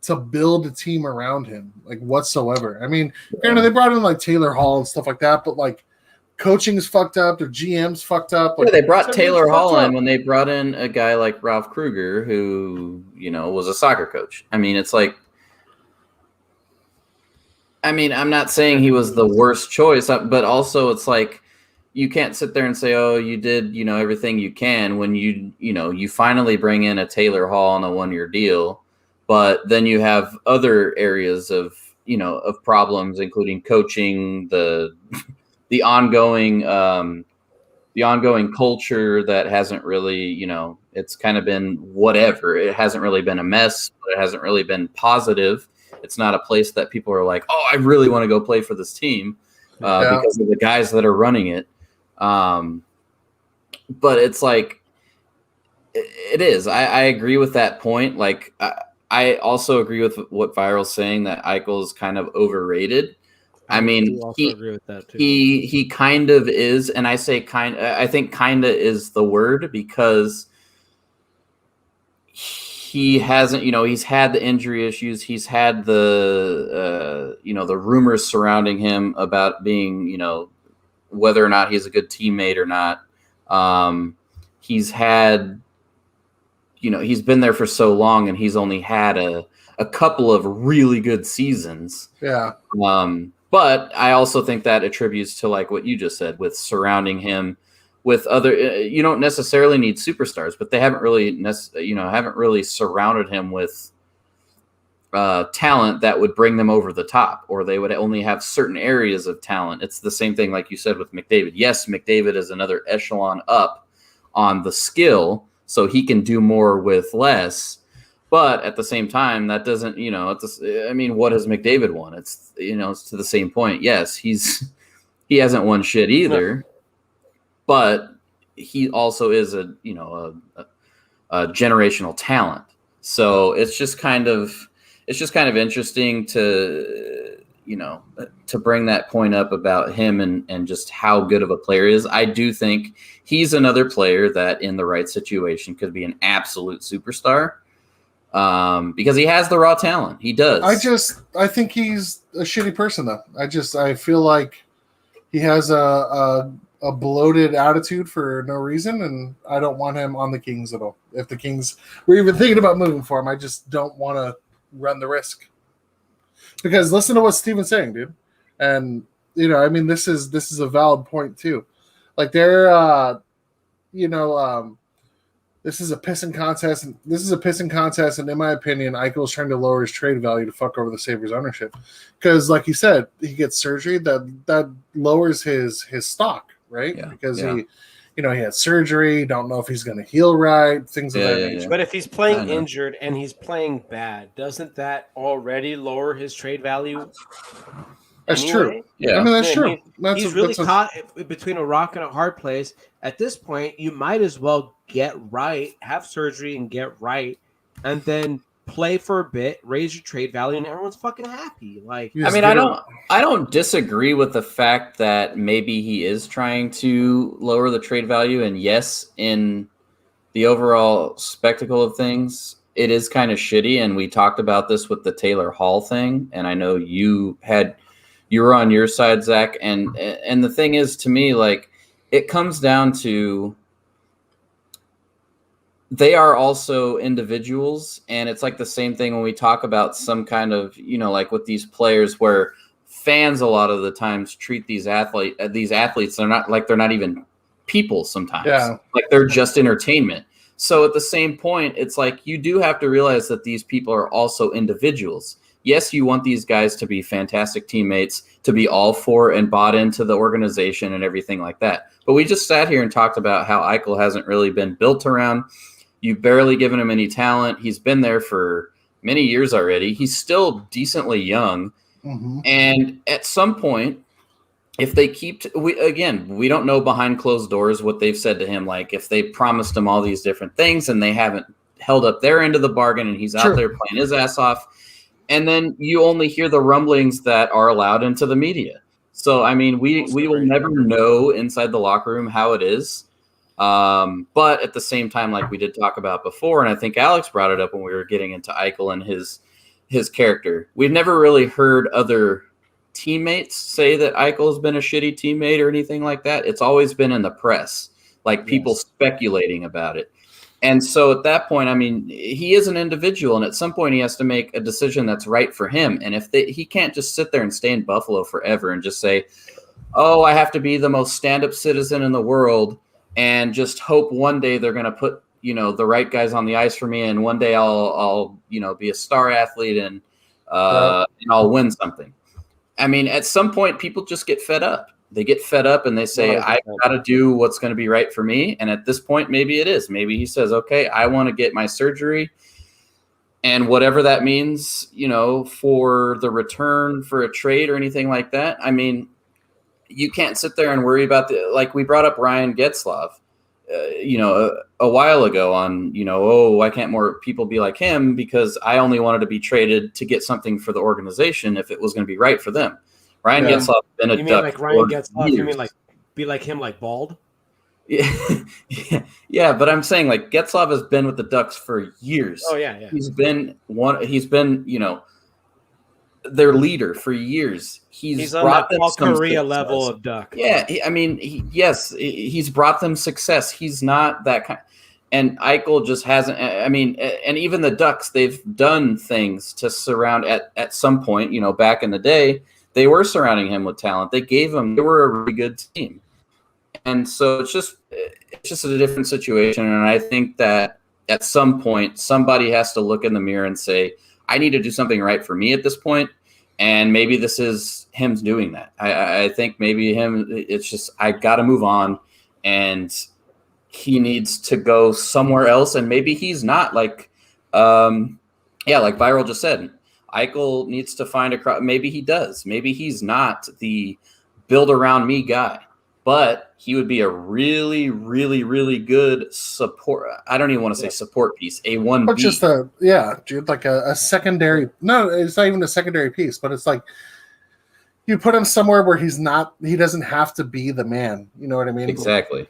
to build a team around him, like, whatsoever. I mean, granted, they brought in like Taylor Hall and stuff like that, but like, coaching's fucked up, their GM's fucked up. Like, they brought Taylor Hall in when they brought in a guy like Ralph Kruger, who was a soccer coach. I mean, it's like, I'm not saying he was the worst choice, but also it's like, you can't sit there and say, oh, you did, everything you can when you finally bring in a Taylor Hall on a 1-year deal, but then you have other areas of problems, including coaching, the ongoing the ongoing culture that hasn't really, it's kind of been whatever. It hasn't really been a mess, but it hasn't really been positive. It's not a place that people are like, oh, I really want to go play for this team because of the guys that are running it. But it's like, it is. I agree with that point. Like, I also agree with what Viral's saying, that Eichel is kind of overrated. I mean, agree with that too. He kind of is, and I say I think kinda is the word, because he hasn't, he's had the injury issues, he's had the the rumors surrounding him about being, whether or not he's a good teammate or not. He's had, he's been there for so long, and he's only had a couple of really good seasons. Yeah. But I also think that attributes to, like what you just said, with surrounding him with other. You don't necessarily need superstars, but they haven't really surrounded him with talent that would bring them over the top, or they would only have certain areas of talent. It's the same thing, like you said, with McDavid. Yes, McDavid is another echelon up on the skill, so he can do more with less. But at the same time, that doesn't, what has McDavid won? It's, it's to the same point. Yes, he hasn't won shit either, but he also is a generational talent. So it's just kind of interesting to, to bring that point up about him and just how good of a player he is. I do think he's another player that in the right situation could be an absolute superstar. Because he has the raw talent. He does. I think he's a shitty person, though. I feel like he has a bloated attitude for no reason, and I don't want him on the Kings at all. If the Kings were even thinking about moving for him, I just don't want to run the risk. Because listen to what Steven's saying, dude. And, this is a valid point, too. Like, this is a pissing contest, and in my opinion, Eichel's trying to lower his trade value to fuck over the Sabres ownership. Because, like you said, he gets surgery that lowers his stock, right? Yeah. Because he had surgery, don't know if he's going to heal right, things of that nature. Yeah. But if he's playing injured and he's playing bad, doesn't that already lower his trade value? That's true. Yeah, I mean, that's true. He's really caught between a rock and a hard place. At this point, you might as well get right, have surgery and get right, and then play for a bit, raise your trade value, and everyone's fucking happy. Like, I don't disagree with the fact that maybe he is trying to lower the trade value, and yes, in the overall spectacle of things, it is kind of shitty. And we talked about this with the Taylor Hall thing, and I know you were on your side, Zach, and the thing is, to me, like, it comes down to they are also individuals, and it's like the same thing when we talk about some kind of, like with these players, where fans a lot of the times treat these athletes, they're not even people sometimes. Yeah. Like they're just entertainment. So at the same point, it's like you do have to realize that these people are also individuals. Yes, you want these guys to be fantastic teammates, to be all for and bought into the organization and everything like that. But we just sat here and talked about how Eichel hasn't really been built around. You've barely given him any talent. He's been there for many years already. He's still decently young. Mm-hmm. And at some point, if they we don't know behind closed doors what they've said to him. Like if they promised him all these different things and they haven't held up their end of the bargain and he's out there playing his ass off. And then you only hear the rumblings that are allowed into the media. So, I mean, we will never know inside the locker room how it is. But at the same time, like we did talk about before, and I think Alex brought it up when we were getting into Eichel and his character. We've never really heard other teammates say that Eichel has been a shitty teammate or anything like that. It's always been in the press, like people speculating about it. And so at that point, I mean, he is an individual, and at some point he has to make a decision that's right for him. And if he can't just sit there and stay in Buffalo forever and just say, oh, I have to be the most stand-up citizen in the world and just hope one day they're going to put, the right guys on the ice for me, and one day I'll be a star athlete and I'll win something. I mean, at some point people just get fed up. they get fed up and they say, 100%. I've got to do what's going to be right for me. And at this point, maybe it is. Maybe he says, okay, I want to get my surgery. And whatever that means, for the return for a trade or anything like that. I mean, you can't sit there and worry about like we brought up Ryan Getzlaf, a while ago on, why can't more people be like him? Because I only wanted to be traded to get something for the organization if it was going to be right for them. Ryan Getzlaf has been a You mean Duck like Ryan for Getzlaf? years. You mean like be like him, like bald? Yeah, but I'm saying like Getzlaf has been with the Ducks for years. Oh yeah. He's been their leader for years. He's on brought that them Paul some Korea success. level of Duck. Yeah, he's brought them success. He's not that kind. And Eichel just hasn't. I mean, and even the Ducks, they've done things to surround at some point. Back in the day, they were surrounding him with talent. They were a really good team. And so it's just a different situation. And I think that at some point, somebody has to look in the mirror and say, I need to do something right for me at this point. And maybe this is him doing that. I think maybe it's just, I got to move on. And he needs to go somewhere else. And maybe he's not like Viral just said, Eichel needs to find maybe he does. Maybe he's not the build around me guy. But he would be a really, really, really good support. I don't even want to say support piece. A 1B. But just dude, like a secondary. No, it's not even a secondary piece. But it's like you put him somewhere where he doesn't have to be the man. You know what I mean? Exactly.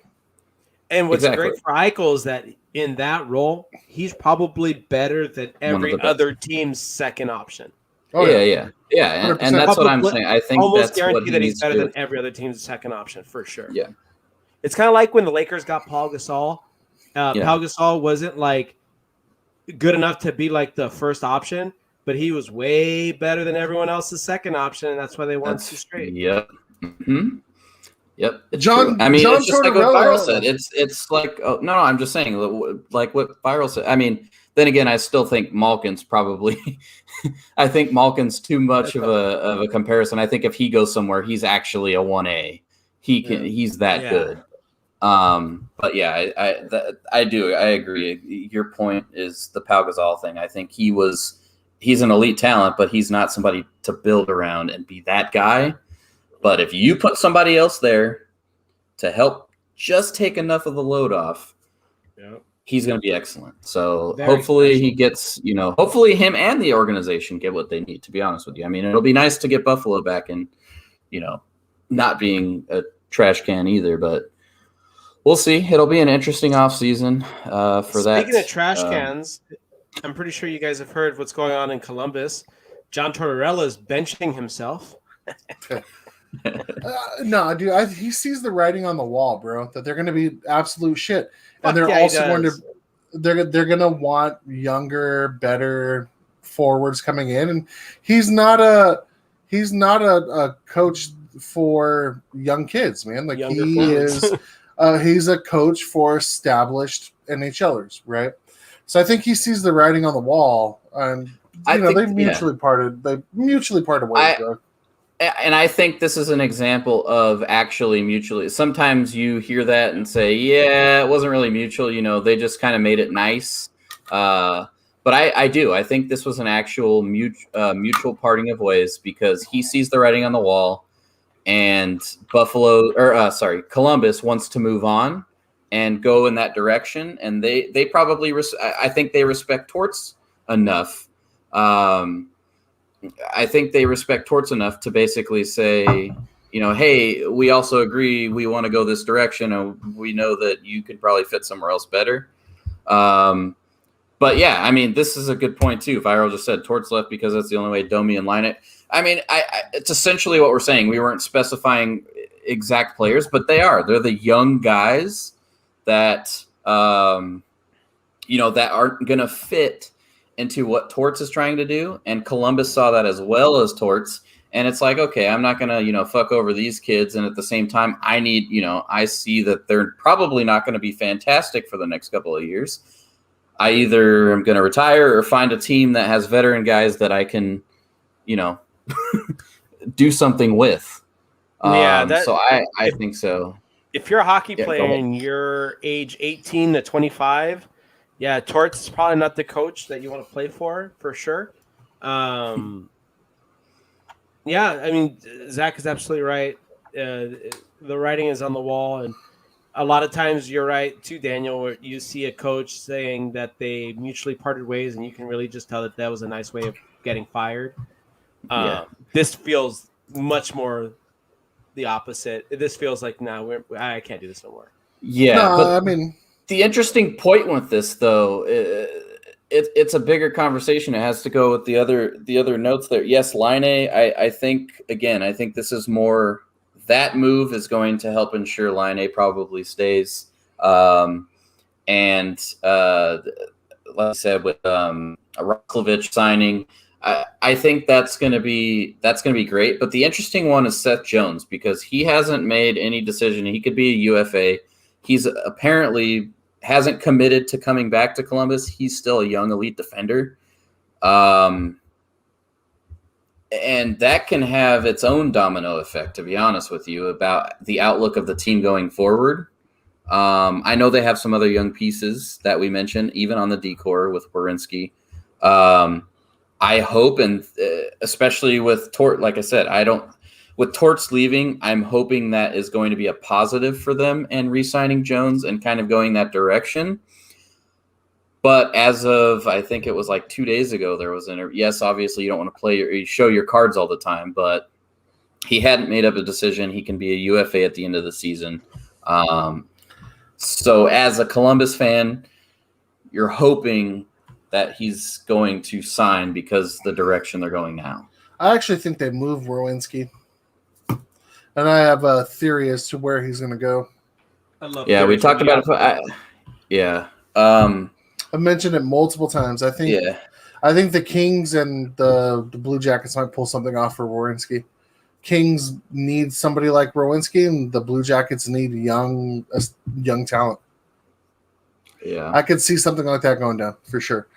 And what's great for Eichel is that in that role, he's probably better than every other team's second option. Oh, yeah. And that's what I'm saying. I think almost that's what that he's better than every other team's second option for sure. Yeah, it's kind of like when the Lakers got Paul Gasol. Paul Gasol wasn't like good enough to be like the first option, but he was way better than everyone else's second option, and that's why they won 2 straight. Yep. Mm-hmm. Yep. John, I mean, John it's just like what Viral said. It's like, no, I'm just saying, like what Viral said. I mean, then again, I still think Malkin's probably. I think Malkin's too much of a comparison. I think if he goes somewhere, he's actually a 1A. He's that good. But yeah, I agree. Your point is the Pau Gasol thing. I think he's an elite talent, but he's not somebody to build around and be that guy. But if you put somebody else there to help just take enough of the load off, he's going to be excellent. So hopefully he gets, hopefully him and the organization get what they need, to be honest with you. I mean, it'll be nice to get Buffalo back and, not being a trash can either, but we'll see. It'll be an interesting offseason for that. Speaking of trash cans, I'm pretty sure you guys have heard what's going on in Columbus. John Tortorella is benching himself. No, dude, he sees the writing on the wall, bro, that they're going to be absolute shit. And they're also going to they're going to want younger, better forwards coming in, and he's not a coach for young kids, man. Like he's a coach for established NHLers, right? So I think he sees the writing on the wall, and they mutually parted ways, bro. And I think this is an example of actually mutually. Sometimes you hear that and say, yeah, it wasn't really mutual. They just kind of made it nice. But I do. I think this was an actual mutual parting of ways because he sees the writing on the wall and Columbus wants to move on and go in that direction. And they probably, I think they respect Torts enough. I think they respect Torts enough to basically say, hey, we also agree we want to go this direction, and we know that you could probably fit somewhere else better. But yeah, I mean, this is a good point too. Viral just said Torts left because that's the only way Domi and line it. I mean, it's essentially what we're saying. We weren't specifying exact players, but they're the young guys that that aren't going to fit into what Torts is trying to do, and Columbus saw that as well as Torts, and it's like, okay, I'm not gonna fuck over these kids, and at the same time I need I see that they're probably not going to be fantastic for the next couple of years. I either am going to retire or find a team that has veteran guys that I can do something with. So I think so. If you're a hockey Yeah, player and you're age 18 to 25, yeah, Torts is probably not the coach that you want to play for sure. Yeah, I mean, Zach is absolutely right. The writing is on the wall, and a lot of times you're right too, Daniel, where you see a coach saying that they mutually parted ways, and you can really just tell that was a nice way of getting fired. This feels much more the opposite. This feels like, I can't do this no more. Yeah, no, but I mean, the interesting point with this, though, it's a bigger conversation. It has to go with the other notes there. Yes, Line A, I think this is more – that move is going to help ensure Line A probably stays. Like I said, with Roslovic signing – I think that's going to be great. But the interesting one is Seth Jones, because he hasn't made any decision. He could be a UFA. He's apparently hasn't committed to coming back to Columbus. He's still a young elite defender. And that can have its own domino effect, to be honest with you, about the outlook of the team going forward. I know they have some other young pieces that we mentioned, even on the D-core with Werenski. I hope, and especially with Tort, like I said, with Torts leaving, I'm hoping that is going to be a positive for them and re-signing Jones and kind of going that direction. But as of, I think it was like 2 days ago, there was yes, obviously you don't want to play or you show your cards all the time, but he hadn't made up a decision. He can be a UFA at the end of the season. So as a Columbus fan, you're hoping that he's going to sign because the direction they're going now. I actually think they moved Werenski. And I have a theory as to where he's going to go. We talked about it. I've mentioned it multiple times. I think the Kings and the Blue Jackets might pull something off for Werenski. Kings need somebody like Werenski, and the Blue Jackets need young talent. Yeah, I could see something like that going down for sure.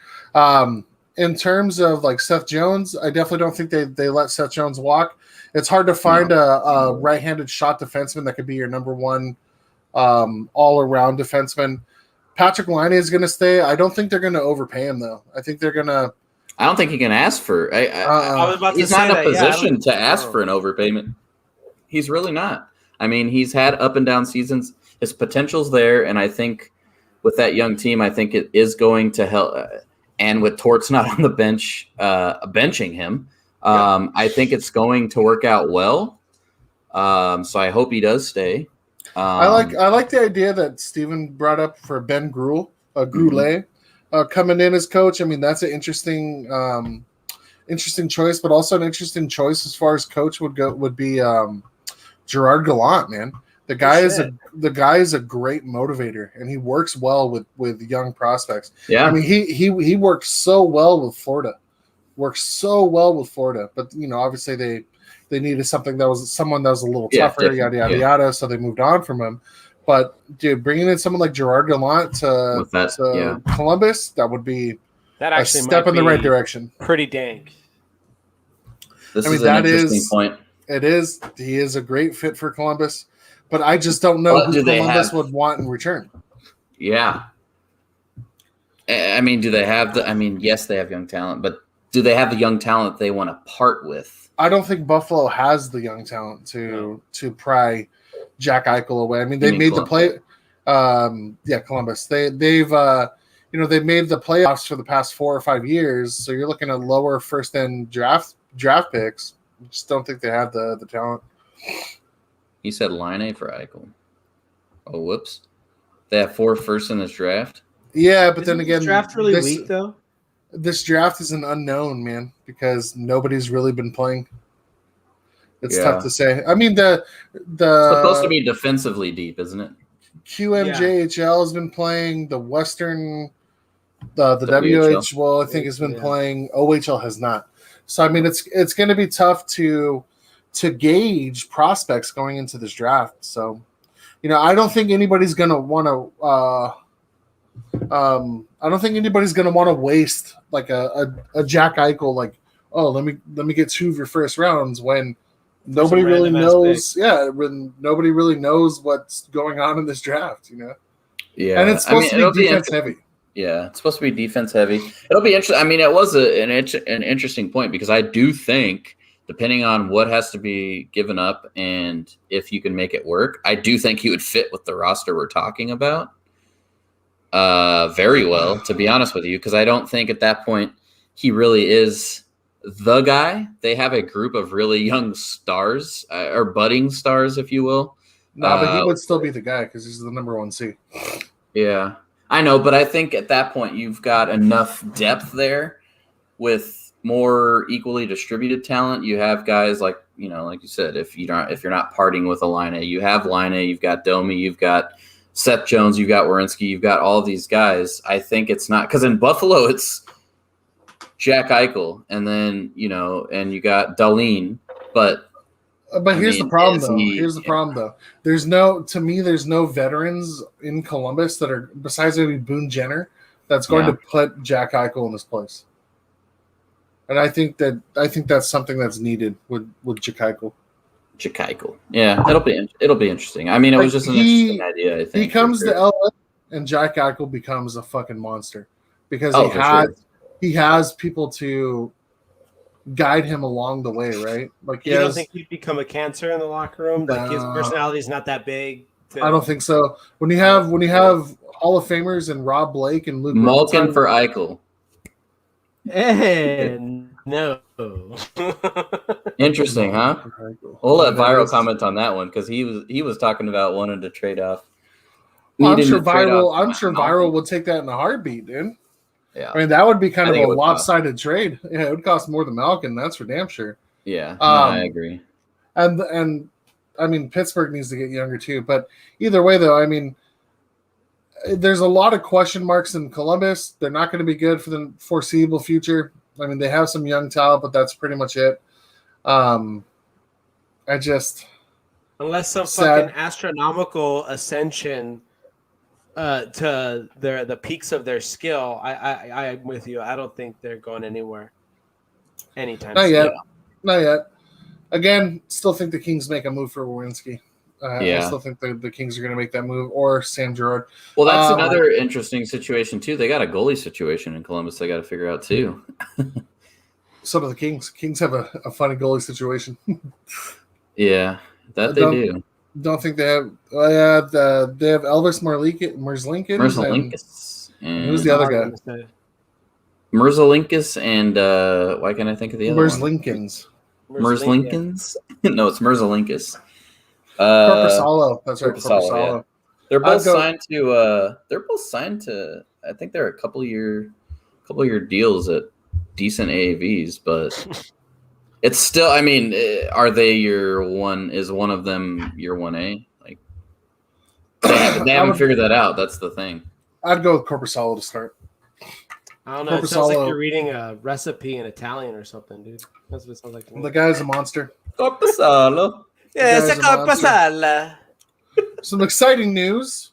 In terms of like Seth Jones, I definitely don't think they let Seth Jones walk. It's hard to find a right-handed shot defenseman that could be your number one all-around defenseman. Patrick Laine is going to stay. I don't think they're going to overpay him, though. I think they're going to – I don't think he can ask for he's not in a position to ask for an overpayment. He's really not. I mean, he's had up and down seasons. His potential's there, and I think with that young team, I think it is going to help. And with Torts not on the bench, benching him, I think it's going to work out well. So I hope he does stay. I like the idea that Steven brought up for Ben Goulet coming in as coach. I mean, that's an interesting choice, but also an interesting choice as far as coach would be Gerard Gallant, man. The guy is a great motivator, and he works well with young prospects. Yeah, I mean he works so well with Florida, but obviously they needed someone that was a little tougher, yada yada yada. So they moved on from him. But dude, bringing in someone like Gerard Gallant to Columbus, that would be a step in the right direction. Pretty dank. This is an interesting point. It is. He is a great fit for Columbus. But I just don't know who Columbus would want in return. Yeah. I mean, do they have yes, they have young talent, but do they have the young talent they want to part with? I don't think Buffalo has the young talent to pry Jack Eichel away. I mean, they made the play. Columbus. They've made the playoffs for the past 4 or 5 years. So you're looking at lower first end draft picks. I just don't think they have the talent. You said Laine for Eichel. Oh, whoops. They have 4 firsts in this draft? Yeah, but then again, this draft really weak, though? This draft is an unknown, man, because nobody's really been playing. It's tough to say. I mean, it's supposed to be defensively deep, isn't it? QMJHL has been playing. The Western, the WHL, I think, has been playing. OHL has not. So, I mean, it's going to be tough to gauge prospects going into this draft. So, I don't think anybody's going to want to waste like a Jack Eichel, like, oh, let me get 2 of your first rounds when nobody really knows. Yeah, when nobody really knows what's going on in this draft, Yeah, and it's supposed to be defense heavy. Yeah, it's supposed to be defense heavy. It'll be interesting. I mean, it was an interesting point because I do think, depending on what has to be given up and if you can make it work, I do think he would fit with the roster we're talking about very well, to be honest with you, because I don't think at that point he really is the guy. They have a group of really young stars or budding stars, if you will. No, but he would still be the guy because he's the number 1 seed. Yeah, I know, but I think at that point you've got enough depth there with more equally distributed talent. You have guys like you said, if you're not parting with a Laine, you have Laine, you've got Domi, you've got Seth Jones, you've got Werenski, you've got all these guys. I think it's not because in Buffalo it's Jack Eichel, and then and you got Dahlin, but here's the problem though. There's no veterans in Columbus that are, besides maybe Boone Jenner, that's going to put Jack Eichel in this place. And I think that's something that's needed with Jack Eichel. Jack Eichel. Yeah, it'll be interesting. I mean, it was just an interesting idea. I think he comes to LA and Jack Eichel becomes a fucking monster because he has people to guide him along the way, right? Like you don't think he'd become a cancer in the locker room? Like his personality is not that big. I don't think so. When you have Hall of Famers and Rob Blake and Luke Malkin for Eichel. And no. Interesting, huh? We'll let Viral comment on that one because he was talking about wanting to trade off. Well, I'm sure Viral would take that in a heartbeat, dude. Yeah, I mean that would be kind of a lopsided trade. Yeah, it would cost more than Malkin, that's for damn sure. Yeah, I agree. And I mean Pittsburgh needs to get younger too. But either way, though, I mean, there's a lot of question marks in Columbus. They're not going to be good for the foreseeable future. I mean, they have some young talent, but that's pretty much it. Unless some fucking astronomical ascension to the peaks of their skill, I'm with you. I don't think they're going anywhere anytime soon. Not yet. Again, still think the Kings make a move for Werenski. I still think the Kings are going to make that move, or Sam Girard. Well, that's another interesting situation too. They got a goalie situation in Columbus they got to figure out too. So do the Kings. Kings have a funny goalie situation. Yeah, they do. Don't think they have. They have Elvis Merzlikins. And who's the other guy? Merzlikins and why can't I think of the other one? Merzlikins. No, it's Merzlikins. Korpisalo. That's right. Korpisalo. Yeah. They're both signed to. I think they're a couple year deals at decent AAVs, but it's still. I mean, are they your one? Is one of them your 1A? Like they haven't figured that out. That's the thing. I'd go with Korpisalo to start. I don't know. It sounds like you're reading a recipe in Italian or something, dude. That's what it sounds like to me. The guy's a monster. Korpisalo. Yes, Korpisalo. Some exciting news.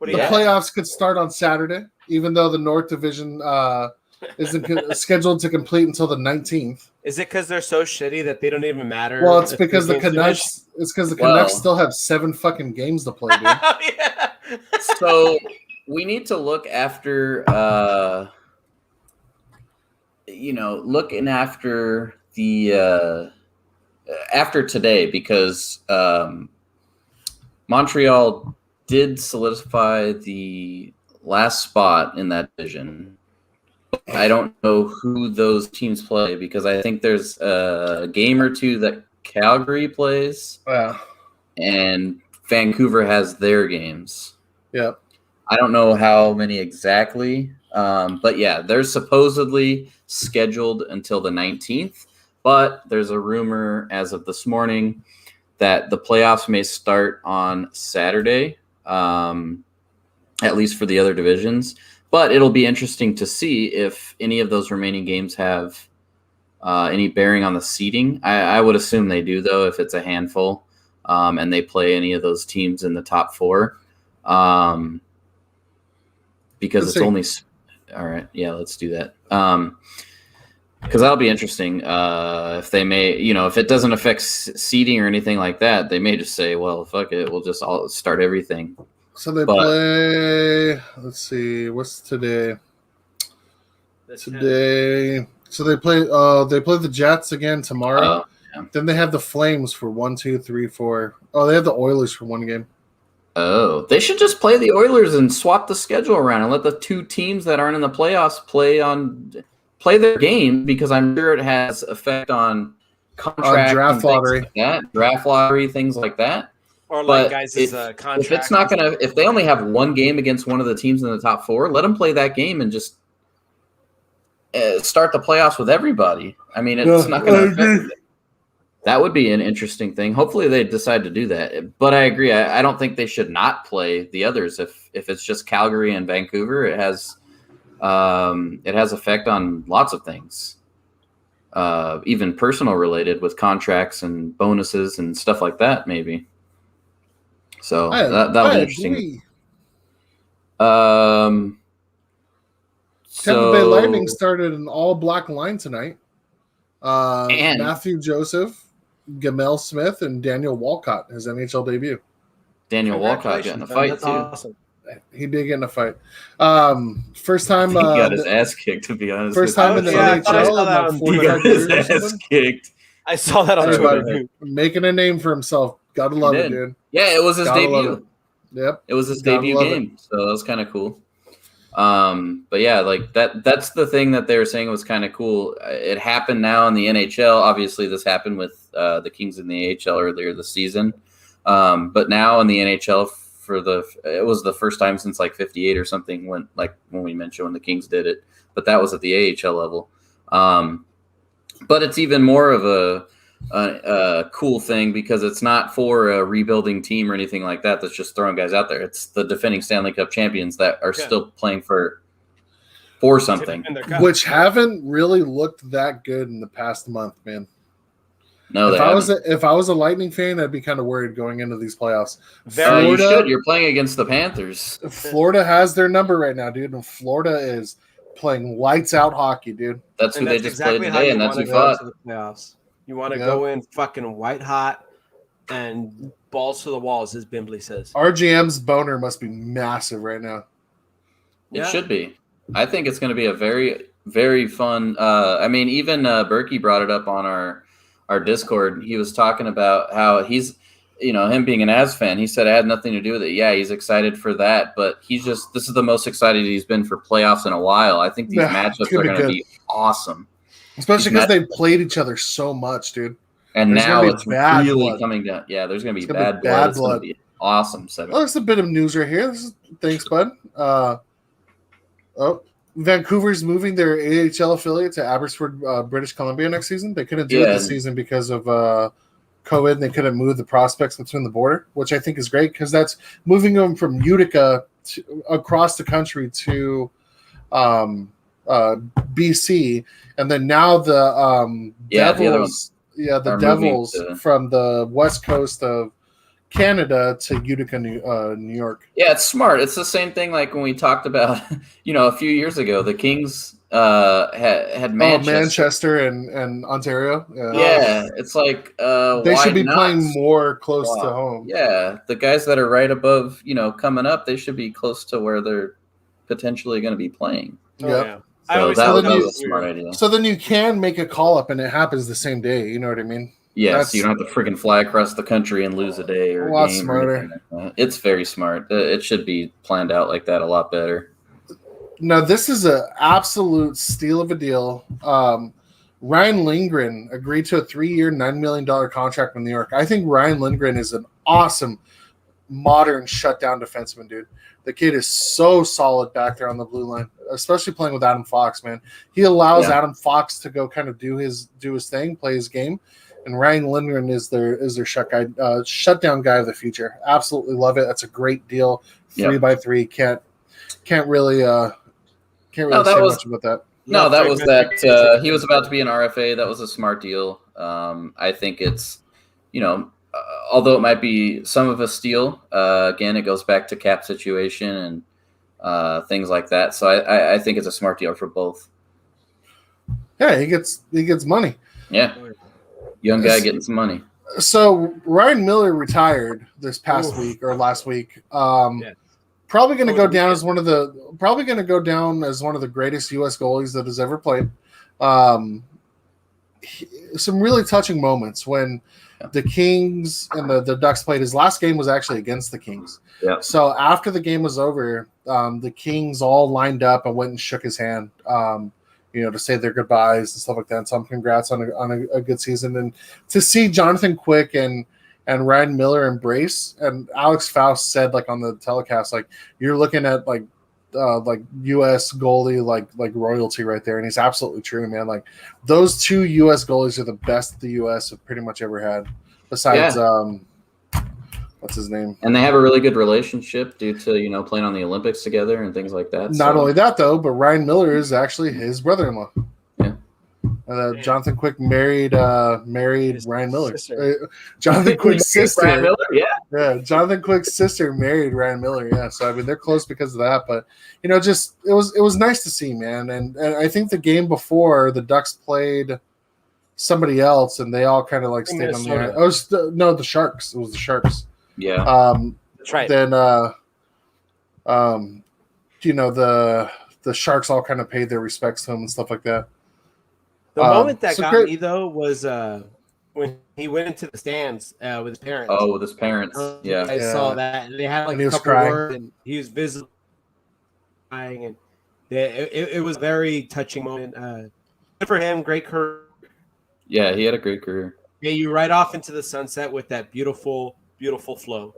The playoffs could start on Saturday, even though the North Division isn't scheduled to complete until the 19th. Is it because they're so shitty that they don't even matter? Well, it's because the Canucks. It's because the Canucks still have 7 fucking games to play, dude. Yeah. So we need to look after, looking after the after today because Montreal did solidify the last spot in that division. I don't know who those teams play because I think there's a game or two that Calgary plays. Yeah. And Vancouver has their games. Yeah. I don't know how many exactly, but yeah, they're supposedly scheduled until the 19th, but there's a rumor as of this morning that the playoffs may start on Saturday, at least for the other divisions. But it'll be interesting to see if any of those remaining games have any bearing on the seeding. I would assume they do, though, if it's a handful and they play any of those teams in the top 4. Because it's only – all right, yeah, let's do that. Because that'll be interesting. If they may, if it doesn't affect seeding or anything like that, they may just say, well, fuck it. We'll just all start everything. So they play, let's see, what's today? Today. So they play the Jets again tomorrow. Yeah. Then they have the Flames for 1, 2, 3, 4. Oh, they have the Oilers for one game. Oh, they should just play the Oilers and swap the schedule around and let the two teams that aren't in the playoffs play their game, because I'm sure it has effect on contract, draft lottery, like that, draft lottery, things like that. Or like guys' contract. If it's not gonna, if they only have one game against one of the teams in the top 4, let them play that game and just start the playoffs with everybody. I mean, it's not going to affect it. That would be an interesting thing. Hopefully they decide to do that. But I agree. I don't think they should not play the others. If it's just Calgary and Vancouver, it has effect on lots of things, even personal related with contracts and bonuses and stuff like that, maybe. So that'll be interesting. Tampa Bay Lightning started an all-black line tonight. And Matthew Joseph, Gamel Smith, and Daniel Walcott, his NHL debut. Daniel Walcott got in a fight, That's too. Awesome. He did get in a fight. First time. He got his ass kicked, to be honest. First time in the NHL. He got his ass kicked. I saw that on Twitter. Making a name for himself. Gotta love it, dude. Yeah, it was his debut. Yep. It was his debut game. So that was kind of cool. But yeah, like that's the thing that they were saying was kind of cool. It happened now in the NHL. Obviously, this happened with the Kings in the AHL earlier this season. But now in the NHL, it was the first time since like 58 or something when we mentioned when the Kings did it. But that was at the AHL level. But it's even more of a cool thing because it's not for a rebuilding team or anything like that that's just throwing guys out there. It's the defending Stanley Cup champions that are still playing for something. Which haven't really looked that good in the past month, man. No, if I was a Lightning fan, I'd be kind of worried going into these playoffs. You should. You're playing against the Panthers. Florida has their number right now, dude, and Florida is playing lights out hockey, dude. That's who they just played today, and that's who fought. You want to go in fucking white hot and balls to the walls, as Bimbley says. RGM's boner must be massive right now. It should be. I think it's going to be a very, very fun. I mean, even Berkey brought it up on our Discord. He was talking about how he's, him being an Avs fan, he said it had nothing to do with it. Yeah, he's excited for that, but this is the most excited he's been for playoffs in a while. I think these matchups are going to be awesome. Especially because they've played each other so much, dude. And now it's really coming down. Yeah, there's going to be bad blood. It's going to be awesome. Oh, there's a bit of news right here. Thanks, bud. Vancouver's moving their AHL affiliate to Abbotsford, British Columbia next season. They couldn't do it this season because of COVID, and they couldn't move the prospects between the border, which I think is great because that's moving them from Utica across the country to BC, and then now the Devils, the Devils from the west coast of Canada to Utica, New York. Yeah, it's smart. It's the same thing like when we talked about, a few years ago, the Kings had Manchester and Ontario. Yeah, it's like they should be playing more close to home. Yeah, the guys that are right above, coming up, they should be close to where they're potentially going to be playing. Yeah. So that was a smart idea. So then you can make a call up and it happens the same day. You know what I mean? Yeah, so you don't have to freaking fly across the country and lose a day or a lot smarter. It's very smart. It should be planned out like that a lot better. No, this is an absolute steal of a deal. Ryan Lindgren agreed to a 3-year, $9 million contract with New York. I think Ryan Lindgren is an awesome, modern shutdown defenseman, dude. The kid is so solid back there on the blue line, especially playing with Adam Fox, man. He allows Adam Fox to go kind of do his thing, play his game. And Ryan Lindgren is their shutdown guy of the future. Absolutely love it. That's a great deal. 3x3. Can't really say much about that. No, that was that. He was about to be an RFA. That was a smart deal. I think it's, although it might be some of a steal, again, it goes back to cap situation and things like that. So I think it's a smart deal for both. Yeah, he gets money. Yeah, young guy getting some money. So Ryan Miller retired this past week or last week. Probably going to go down as one of the greatest U.S. goalies that has ever played. Some really touching moments when the Kings and the Ducks played. His last game was actually against the Kings. Yeah. So after the game was over, the Kings all lined up and went and shook his hand. To say their goodbyes and stuff like that. So congrats on a good season. And to see Jonathan Quick and Ryan Miller embrace, and Alex Faust said like on the telecast, like you're looking at like US goalie like royalty right there. And he's absolutely true, man. Like those two US goalies are the best the US have pretty much ever had. Besides what's his name? And they have a really good relationship due to, playing on the Olympics together and things like that. Not only that, though, but Ryan Miller is actually his brother-in-law. Yeah. Jonathan Quick married Ryan Miller. Jonathan Quick's sister. Ryan Miller, yeah. Jonathan Quick's sister married Ryan Miller. Yeah. So, I mean, they're close because of that. But, just it was nice to see, man. And I think the game before, the Ducks played somebody else, and they all kind of like stayed on the the Sharks. It was the Sharks. Yeah. That's right. Then, the Sharks all kind of paid their respects to him and stuff like that. The moment that got me though was when he went into the stands with his parents. Oh, with his parents. Yeah. I saw that, and they had like a couple words, and he was visibly crying, and it was a very touching moment. Good for him. Great career. Yeah, he had a great career. Yeah, you right off into the sunset with that beautiful flow.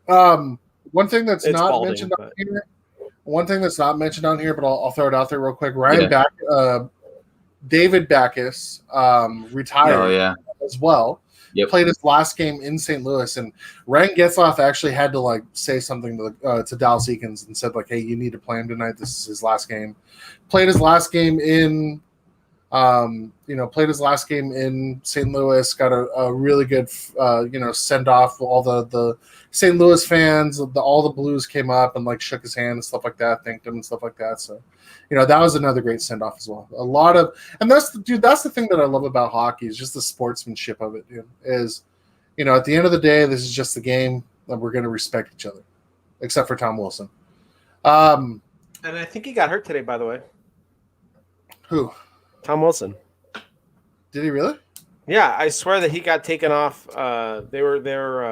One thing that's not mentioned on here, but I'll throw it out there real quick. David Backus retired as well. Yep. Played his last game in St. Louis, and Ryan Getzlaf actually had to like say something to Dallas Eakins and said like, "Hey, you need to play him tonight. This is his last game." Played his last game in St. Louis, got a really good, send off. All the St. Louis fans, all the Blues came up and like shook his hand and stuff like that, thanked him and stuff like that. So, that was another great send off as well. That's the thing that I love about hockey is just the sportsmanship of it. Dude, is, at the end of the day, this is just the game and we're going to respect each other, except for Tom Wilson. And I think he got hurt today, by the way. Who? Tom Wilson. Did he really? Yeah, I swear that he got taken off. They were there.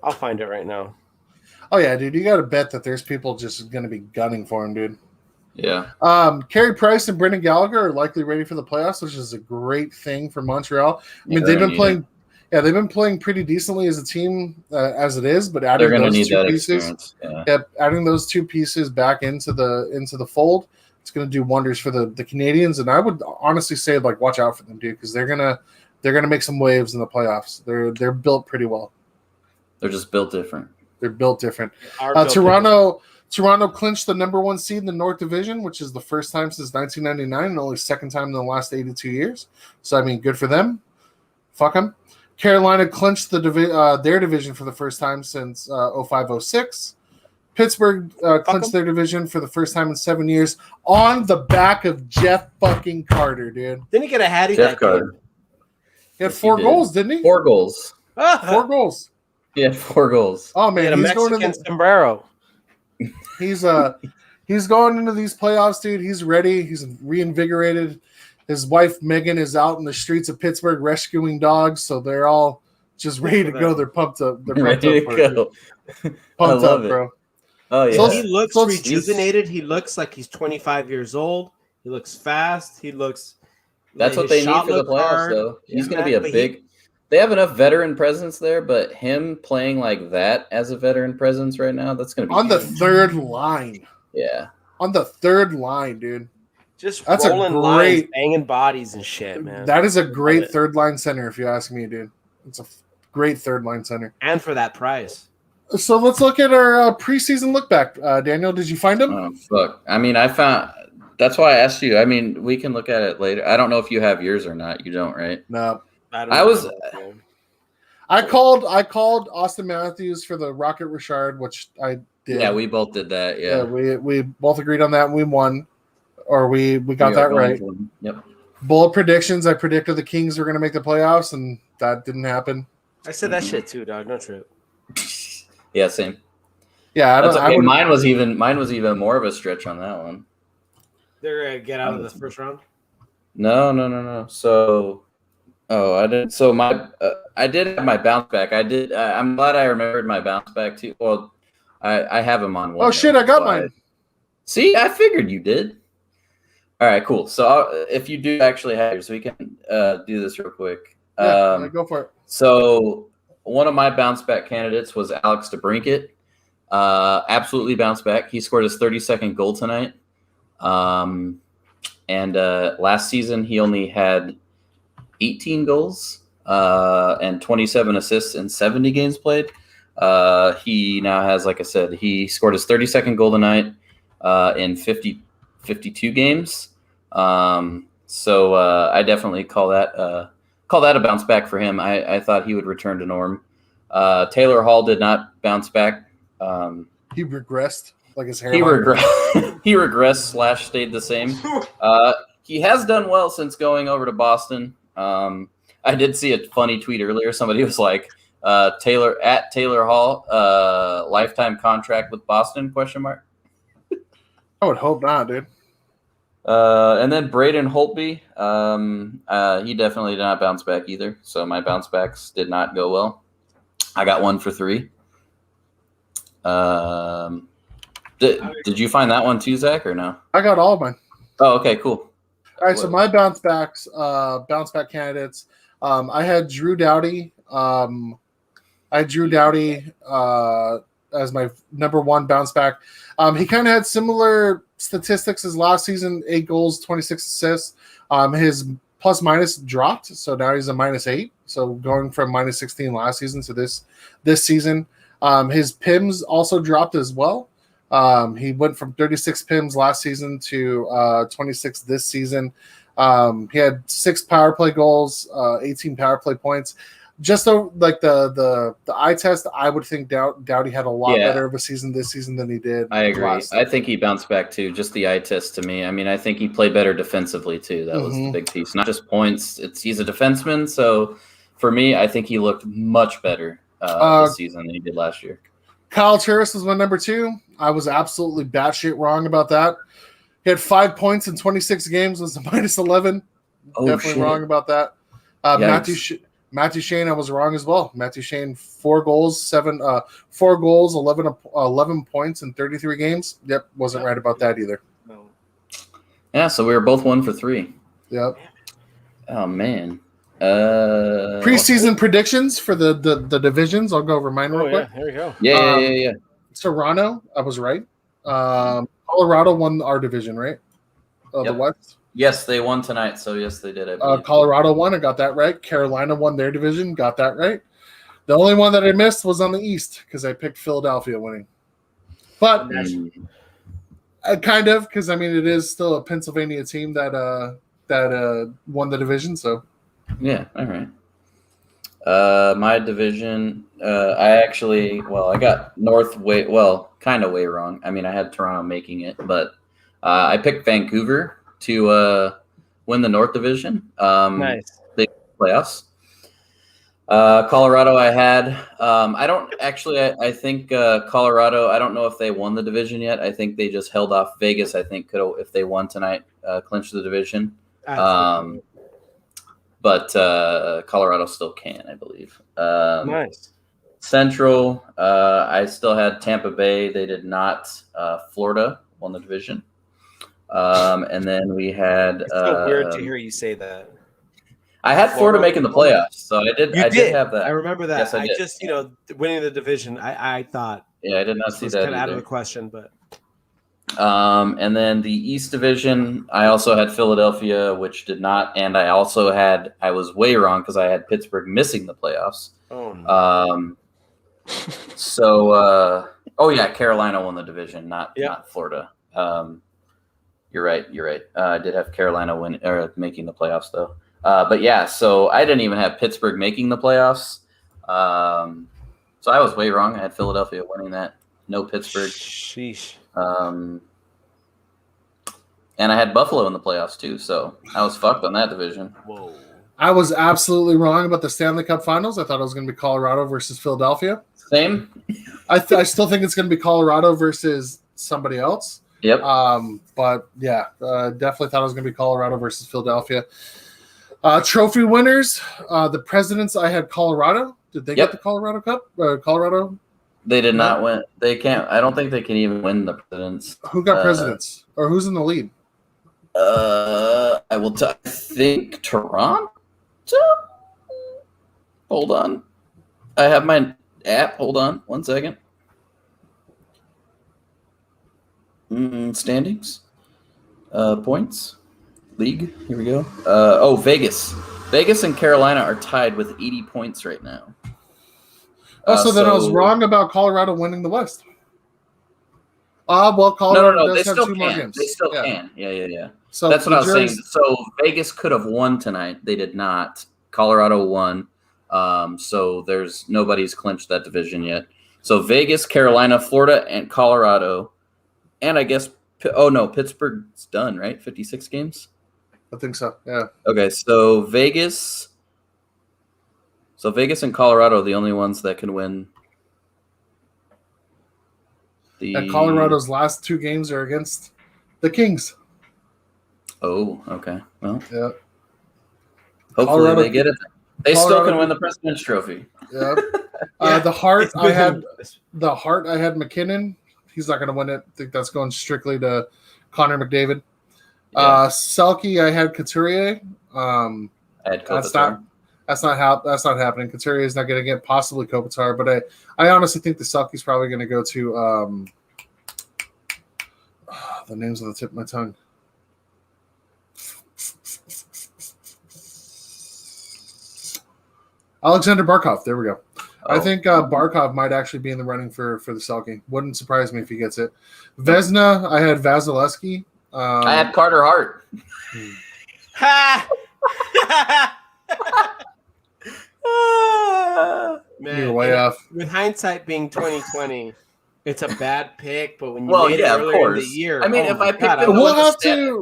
I'll find it right now. Oh yeah, dude, you got to bet that there's people just going to be gunning for him, dude. Yeah. Carey Price and Brendan Gallagher are likely ready for the playoffs, which is a great thing for Montreal. I mean, they've been playing. Yeah, they've been playing pretty decently as a team as it is, but adding those two pieces, adding those two pieces back into the fold, it's going to do wonders for the Canadians. And I would honestly say, like, watch out for them, dude, because they're gonna make some waves in the playoffs. They're built pretty well. They're just built different. They're built different. Toronto clinched the number 1 seed in the North Division, which is the first time since 1999 and only second time in the last 82 years. So, I mean, good for them. Fuck them. Carolina clinched their division for the first time since 05-06. Pittsburgh clinched their division for the first time in 7 years on the back of Jeff fucking Carter, dude. Didn't he get a hattie? Jeff Carter. He had 4 goals, didn't he? 4 goals. 4 goals. He had 4 goals. Oh man, he had a Mexican sombrero. He's going into these playoffs, dude. He's ready. He's reinvigorated. His wife Megan is out in the streets of Pittsburgh rescuing dogs, so they're all just ready to go. They're pumped up. They're pumped ready up, to go. Pumped up, bro. Oh yeah. So he looks rejuvenated. He looks like he's 25 years old. He looks fast. He looks. That's what they need for the playoffs, though. He's going to be a big. They have enough veteran presence there, but him playing like that as a veteran presence right now, that's going to be on the third line. Yeah, on the third line, dude. Just that's rolling lines, banging bodies and shit, man. That is a great third line center, if you ask me, dude. It's a great third line center, and for that price. So let's look at our preseason look back. Daniel, did you find him? Oh fuck! I mean, I found. That's why I asked you. I mean, we can look at it later. I don't know if you have yours or not. You don't, right? No. I called Austin Matthews for the Rocket Richard, which I did. Yeah, we both did that. Yeah, we both agreed on that, and we won. or we got that right. Yep. Bullet predictions. I predicted the Kings were going to make the playoffs, and that didn't happen. I said that shit too, dog. No trip. Yeah, same. Yeah, That's okay. Mine was even more of a stretch on that one. They're gonna get out of the first round. No. So, I did. So I did have my bounce back. I did. I'm glad I remembered my bounce back too. Well, I have him on one. Oh shit! I got mine. See, I figured you did. All right, cool. So if you do actually have yours, we can do this real quick. Yeah, go for it. So one of my bounce back candidates was Alex DeBrincat. Absolutely bounced back. He scored his 32nd goal tonight. And last season he only had 18 goals and 27 assists in 70 games played. He now has, like I said, he scored his 32nd goal tonight in 52 games. So I definitely call that a bounce back for him. I thought he would return to norm. Taylor Hall did not bounce back. He regressed, like his hair. He regressed / stayed the same. He has done well since going over to Boston. I did see a funny tweet earlier. Somebody was like, Taylor Hall, lifetime contract with Boston, ? I would hope not, dude. And then Braden Holtby, he definitely did not bounce back either. So my bounce backs did not go well. I got 1 for 3. Did you find that one too, Zach, or no? I got all of mine. Oh, okay, cool. All right, so my bounce back candidates. I had Drew Doughty. As my number one bounce back. He kind of had similar statistics as last season: 8 goals, 26 assists. His plus minus dropped, so now he's a -8. So going from -16 last season to this season. His PIMS also dropped as well. He went from 36 PIMS last season to 26 this season. He had 6 power play goals, 18 power play points. Just so like the eye test, I would think Doughty had a lot better of a season this season than he did. I agree. I think he bounced back too. Just the eye test to me. I mean, I think he played better defensively too. That was the big piece, not just points. He's a defenseman, so for me, I think he looked much better this season than he did last year. Kyle Turris was my number 2. I was absolutely batshit wrong about that. He had 5 points in 26 games, was a -11. Definitely wrong about that. Matthew Shane, I was wrong as well. Matthew Shane, 4 goals, 11 points in 33 games. Yep, wasn't right about that either. No. Yeah, so we were both 1 for 3. Yep. Oh man. Preseason predictions for the divisions. I'll go over mine real quick. There you go. Yeah. Toronto, I was right. Colorado won our division, right? The West. Yes, they won tonight, so yes, they did. Colorado won. I got that right. Carolina won their division. Got that right. The only one that I missed was on the East because I picked Philadelphia winning. But kind of, because I mean it is still a Pennsylvania team that won the division. So yeah, all right. My division, I got North kind of way wrong. I mean, I had Toronto making it, but I picked Vancouver to win the North Division. Nice. They playoffs. Colorado, I had. I think Colorado. I don't know if they won the division yet. I think they just held off Vegas. I think could, if they won tonight, clinch the division. But Colorado still can, I believe. Nice. Central, I still had Tampa Bay. They did not. Florida won the division. And then we had. It's so weird to hear you say that. I had Florida making the playoffs, so I did. I did have that. I remember that. Yes, I did. Just winning the division. I thought. Yeah, I did not see that. Kind of out of the question, but. And then the East Division, I also had Philadelphia, which did not, and I was way wrong because I had Pittsburgh missing the playoffs. Oh no. Carolina won the division, not Florida. You're right. I did have Carolina making the playoffs though. But yeah, so I didn't even have Pittsburgh making the playoffs. So I was way wrong. I had Philadelphia winning that. No Pittsburgh. Sheesh. And I had Buffalo in the playoffs too, so I was fucked on that division. Whoa. I was absolutely wrong about the Stanley Cup Finals. I thought it was going to be Colorado versus Philadelphia. Same. I still think it's going to be Colorado versus somebody else. Yep. But yeah, definitely thought it was going to be Colorado versus Philadelphia. Trophy winners, the Presidents. I had Colorado. Did they get the Colorado Cup? Colorado. They did not win. They can't. I don't think they can even win the Presidents. Who got Presidents, or who's in the lead? I will. I think Toronto. Hold on. I have my app. Hold on 1 second. Standings. Points. League. Here we go. Vegas. Vegas and Carolina are tied with 80 points right now. So then I was wrong about Colorado winning the West. Well, Colorado no. does They have still 2 can. more games. They still can. Yeah. So that's what I was saying. So Vegas could have won tonight. They did not. Colorado won. So there's nobody's clinched that division yet. So Vegas, Carolina, Florida, and Colorado, and I guess Pittsburgh's done, right? 56 games. I think so. Yeah. Okay, so Vegas and Colorado are the only ones that can win. And Colorado's last 2 games are against the Kings. Oh, okay. Well, yeah. Hopefully they get it. They still can win the President's Trophy. Yeah. The Hart, I had McKinnon. He's not going to win it. I think that's going strictly to Connor McDavid. Yeah. Selke, I had Couturier. I had Kopitar. That's not happening. Couturier is not going to get possibly Kopitar, but I honestly think the Selke's probably going to go to the names on the tip of my tongue. Alexander Barkov. There we go. I think Barkov might actually be in the running for the Selke. Wouldn't surprise me if he gets it. Vezina, I had Vasilevsky. I had Carter Hart. Man, you're way off. With hindsight being 2020, it's a bad pick. But when you Well, made yeah, it of earlier course. in the year, I mean, oh if my I picked God, them, We'll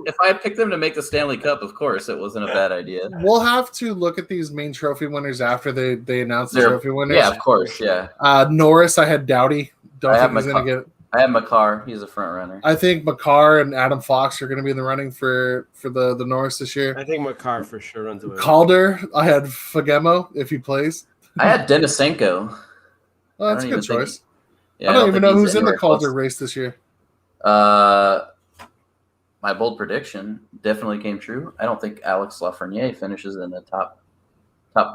if I picked them to make the Stanley Cup, of course, it wasn't a bad idea. We'll have to look at these main trophy winners after they announce the trophy winners. Yeah, of course, yeah. Norris, I had Doughty. Don't think he's going to get it. I have Makar. He's a front runner. I think Makar and Adam Fox are going to be in the running for the Norris this year. I think Makar for sure runs away. Calder, I had Fagemo if he plays. I had Denisenko. Oh, that's a good choice. I don't even know who's in the Calder race this year. My bold prediction definitely came true. I don't think Alex Lafreniere finishes in the top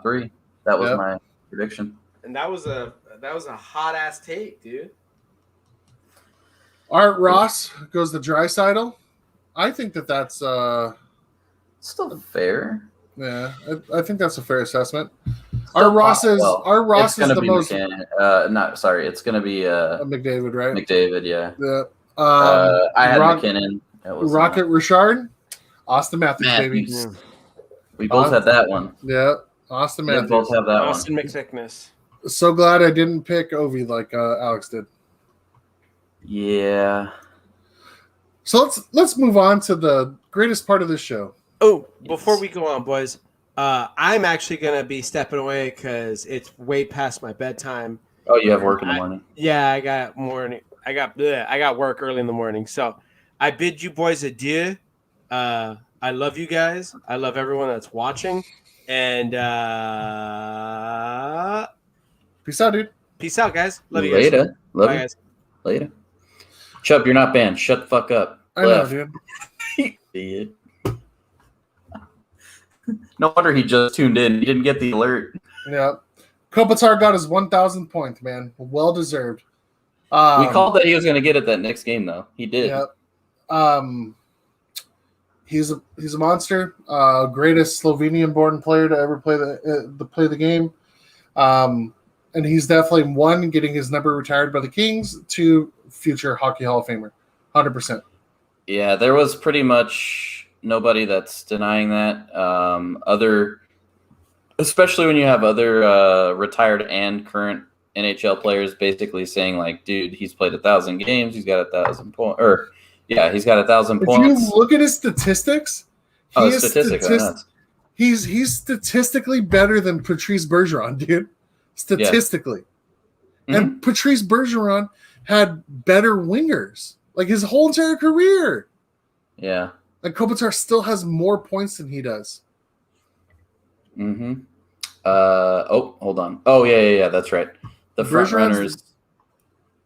3. That was my prediction. And that was a hot ass take, dude. Art Ross goes to Draisaitl. I think that's still fair. Yeah, I think that's a fair assessment. Still Art Ross is the most. It's going to be McDavid, right? McDavid, yeah. Yeah. I had McKinnon. Rocket Richard, Austin Matthews, baby. We both had that one. Yeah, Austin Matthews. We both have that Austin one. McThickness. So glad I didn't pick Ovi like Alex did. Yeah. So let's move on to the greatest part of this show. Oh, before we go on, boys, I'm actually gonna be stepping away because it's way past my bedtime. Oh, you have work in the morning. Yeah, I got work early in the morning. So I bid you boys adieu. I love you guys. I love everyone that's watching. And peace out, dude. Peace out, guys. Love you Later. guys. Love Bye, you. guys. Later. Chubb, you're not banned. Shut the fuck up. I know, dude. Idiot. No wonder he just tuned in. He didn't get the alert. Yeah. Kopitar got his 1,000th point, man. Well deserved. We called that he was going to get it that next game, though. He did. Yeah. He's a monster. Greatest Slovenian-born player to ever play the game. And he's definitely, 1, getting his number retired by the Kings, 2, future Hockey Hall of Famer. 100%. Yeah, there was pretty much nobody that's denying that. Especially when you have other retired and current NHL players basically saying, like, dude, he's played 1,000 games, he's got 1,000 points, or Yeah, he's got 1,000 If points. you look at his statistics, he's statistically better than Patrice Bergeron, dude. Statistically. Yeah. And Patrice Bergeron had better wingers like his whole entire career. Yeah. And Kopitar still has more points than he does. Mm-hmm. Hold on. Oh, yeah. That's right. The front runners.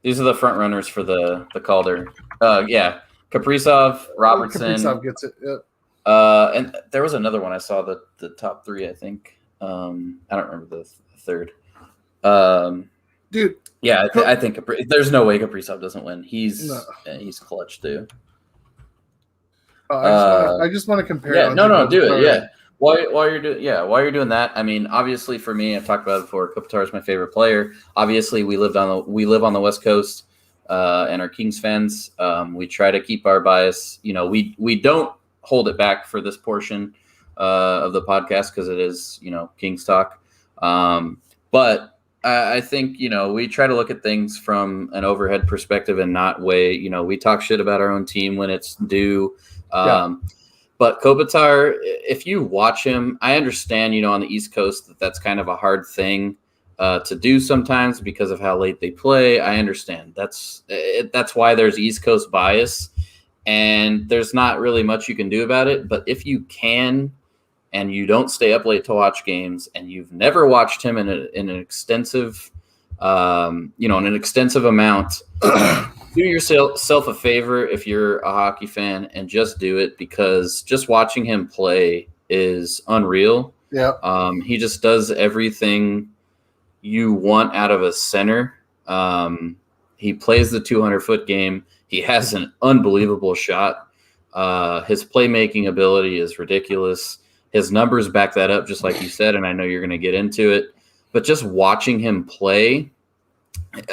These are the front runners for the Calder. Yeah. Kaprizov, Robertson. Kaprizov gets it. Yep. And there was another one I saw, the top three, I think. I don't remember the third. Dude. Yeah, I think there's no way Kaprizov doesn't win. He's clutch too. I just want to compare. Yeah, no, do it. Yeah, while you're doing that, I mean, obviously for me, I've talked about it before. Kopitar is my favorite player. Obviously, we live on the West Coast, and are Kings fans. We try to keep our bias. We don't hold it back for this portion of the podcast because it is Kings talk. But I think, we try to look at things from an overhead perspective and not weigh, we talk shit about our own team when it's due. But Kopitar, if you watch him, I understand, on the East Coast that's kind of a hard thing to do sometimes because of how late they play. I understand. That's why there's East Coast bias, and there's not really much you can do about it. But if you can, and you don't stay up late to watch games, and you've never watched him in an extensive, an extensive amount, do yourself a favor if you're a hockey fan and just do it, because just watching him play is unreal. Yeah. He just does everything you want out of a center. He plays the 200-foot game. He has an unbelievable shot. His playmaking ability is ridiculous. His numbers back that up, just like you said, and I know you're going to get into it. But just watching him play,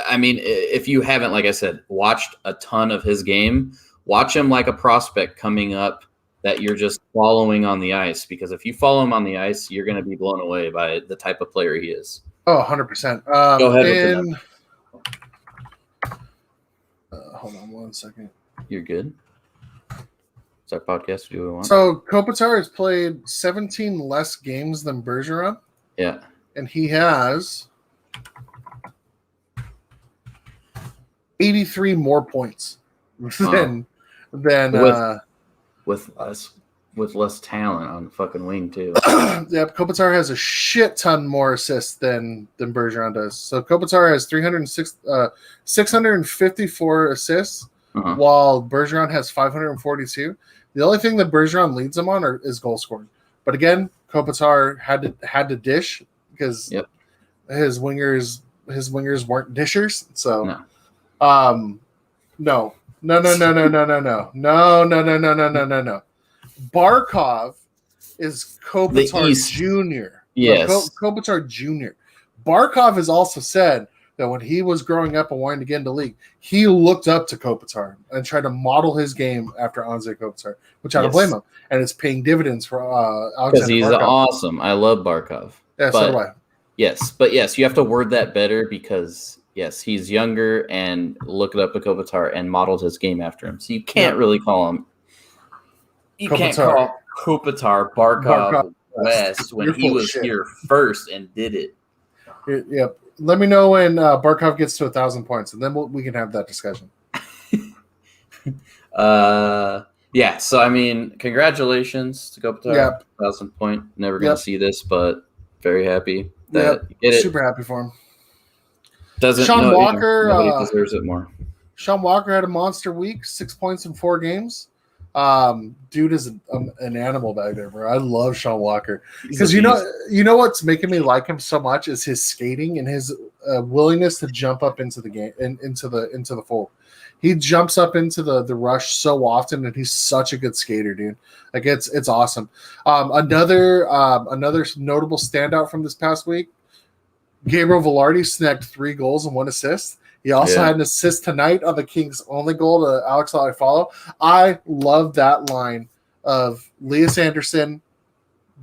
I mean, if you haven't, like I said, watched a ton of his game, watch him like a prospect coming up that you're just following on the ice. Because if you follow him on the ice, you're going to be blown away by the type of player he is. Oh, 100%. Go ahead with hold on one second. You're good. It's our podcast. Do what we want. So Kopitar has played 17 less games than Bergeron. Yeah. And he has 83 more points than with less talent on the fucking wing too. Yeah, Kopitar has a shit ton more assists than Bergeron does. So Kopitar has 654 assists, while Bergeron has 542. The only thing that Bergeron leads him on is goal scoring. But again, Kopitar had to dish because his wingers weren't dishers. So no. Barkov is Kopitar Jr. Yes. Kopitar Jr. Barkov has also said that when he was growing up and wanting to get into the league, he looked up to Kopitar and tried to model his game after Anze Kopitar, which I don't blame him. And it's paying dividends for Alexander because he's Barkov. Awesome. I love Barkov. Yeah, so do I. Yes, you have to word that better because he's younger and looked up to Kopitar and modeled his game after him. So you can't really call him. You can't call Kopitar Barkov West when he was here first and did it. Yep. Let me know when Barkov gets to 1,000 points, and then we can have that discussion. So I mean, congratulations to Kopitar. Yep. 1,000 point. Never gonna see this, but very happy that you get it. Super happy for him. Sean Walker nobody deserves it more. Sean Walker had a monster week, 6 points in 4 games. Dude is an animal back there, bro. I love Sean Walker because you know what's making me like him so much is his skating and his willingness to jump up into the game and into the fold. He jumps up into the rush so often, and he's such a good skater, dude. Like it's awesome. Another notable standout from this past week, Gabriel Velardi snagged 3 goals and 1 assist. He also had an assist tonight on the Kings' only goal to Alex Eichel. I love that line of Elias Anderson,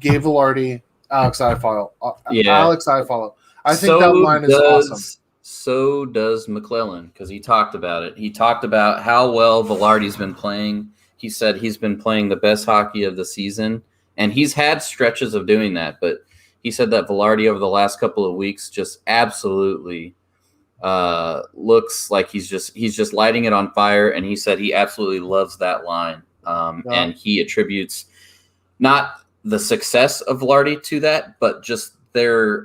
Gabe Velardi, Alex Eichel. Alex Eichel. I think that line is awesome. so does McClellan, because he talked about it. He talked about how well Velardi's been playing. He said he's been playing the best hockey of the season, and he's had stretches of doing that. But he said that Velardi over the last couple of weeks just absolutely looks like he's just lighting it on fire. And he said he absolutely loves that line, and he attributes not the success of Velardi to that, but just their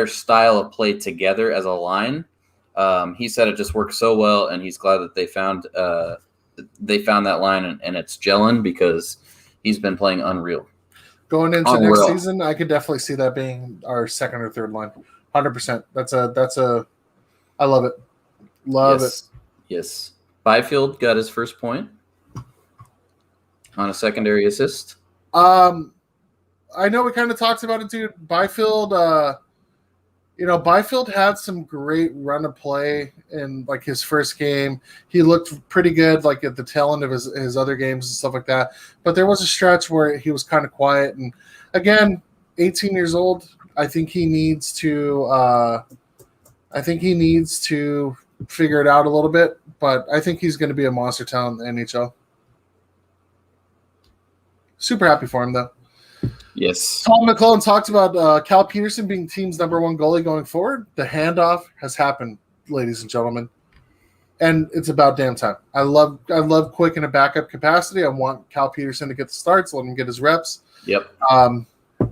style of play together as a line. He said it just works so well, and he's glad that they found that line, and it's gelling because he's been playing unreal. Going into next season, I could definitely see that being our second or third line. 100%. I love it. Love it. Yes. Byfield got his first point on a secondary assist. I know we kind of talked about it, dude. Byfield, Byfield had some great run of play in like his first game. He looked pretty good, like at the tail end of his other games and stuff like that. But there was a stretch where he was kind of quiet. And again, 18 years old. I think he needs to. Figure it out a little bit. But I think he's going to be a monster talent in the NHL. Super happy for him, though. Yes. Tom McClellan talked about Cal Peterson being team's number one goalie going forward. The handoff has happened, ladies and gentlemen, and it's about damn time. I love Quick in a backup capacity. I want Cal Peterson to get the starts, let him get his reps. Yep.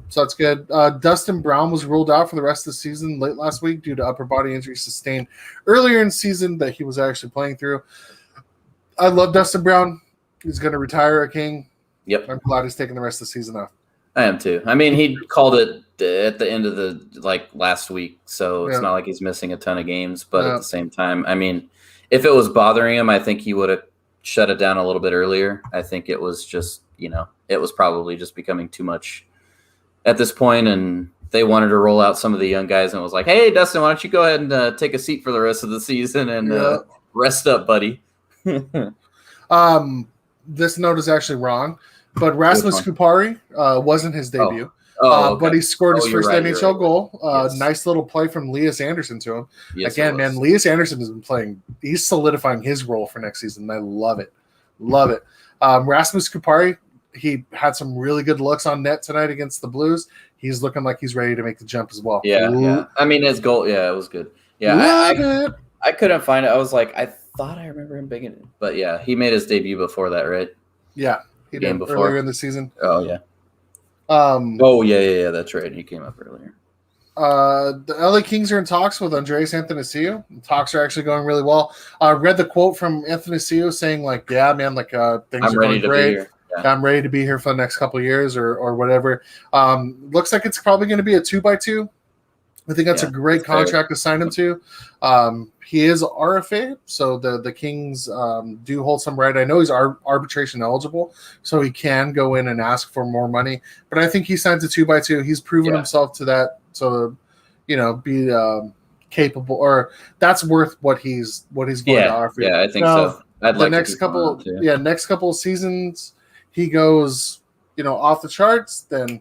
So that's good. Dustin Brown was ruled out for the rest of the season late last week due to upper body injury sustained earlier in the season that he was actually playing through. I love Dustin Brown. He's going to retire a King. Yep. I'm glad he's taking the rest of the season off. I am too. I mean, he called it at the end of the last week, so it's not like he's missing a ton of games. But at the same time, I mean, if it was bothering him, I think he would have shut it down a little bit earlier. I think it was just, it was probably just becoming too much at this point, and they wanted to roll out some of the young guys, and it was like, hey, Dustin, why don't you go ahead and take a seat for the rest of the season and rest up, buddy. This note is actually wrong. But Rasmus Kupari wasn't his debut. Okay. But he scored his first NHL goal. Yes. Nice little play from Elias Anderson to him. Yes, again, man, Elias Anderson has been playing. He's solidifying his role for next season. I love it. Love it. Rasmus Kupari, he had some really good looks on net tonight against the Blues. He's looking like he's ready to make the jump as well. Yeah. I mean, his goal, it was good. Yeah, I couldn't find it. I was like, I thought I remember him being in it. But, yeah, he made his debut before that, right? Yeah. He did earlier in the season. Oh, yeah. Yeah. That's right. He came up earlier. The LA Kings are in talks with Andreas Athanasiou. Talks are actually going really well. I read the quote from Athanasiou saying, like, yeah, man, like things are going great. Yeah. I'm ready to be here for the next couple of years or whatever. Looks like it's probably going to be a 2x2. I think that's a great contract to sign him to. He is RFA, so the Kings do hold some right. I know he's arbitration eligible, so he can go in and ask for more money. But I think he signs a 2x2. He's proven himself to that, so be capable, or that's worth what he's going to offer. Yeah, I think so. I'd like next couple of seasons he goes off the charts. Then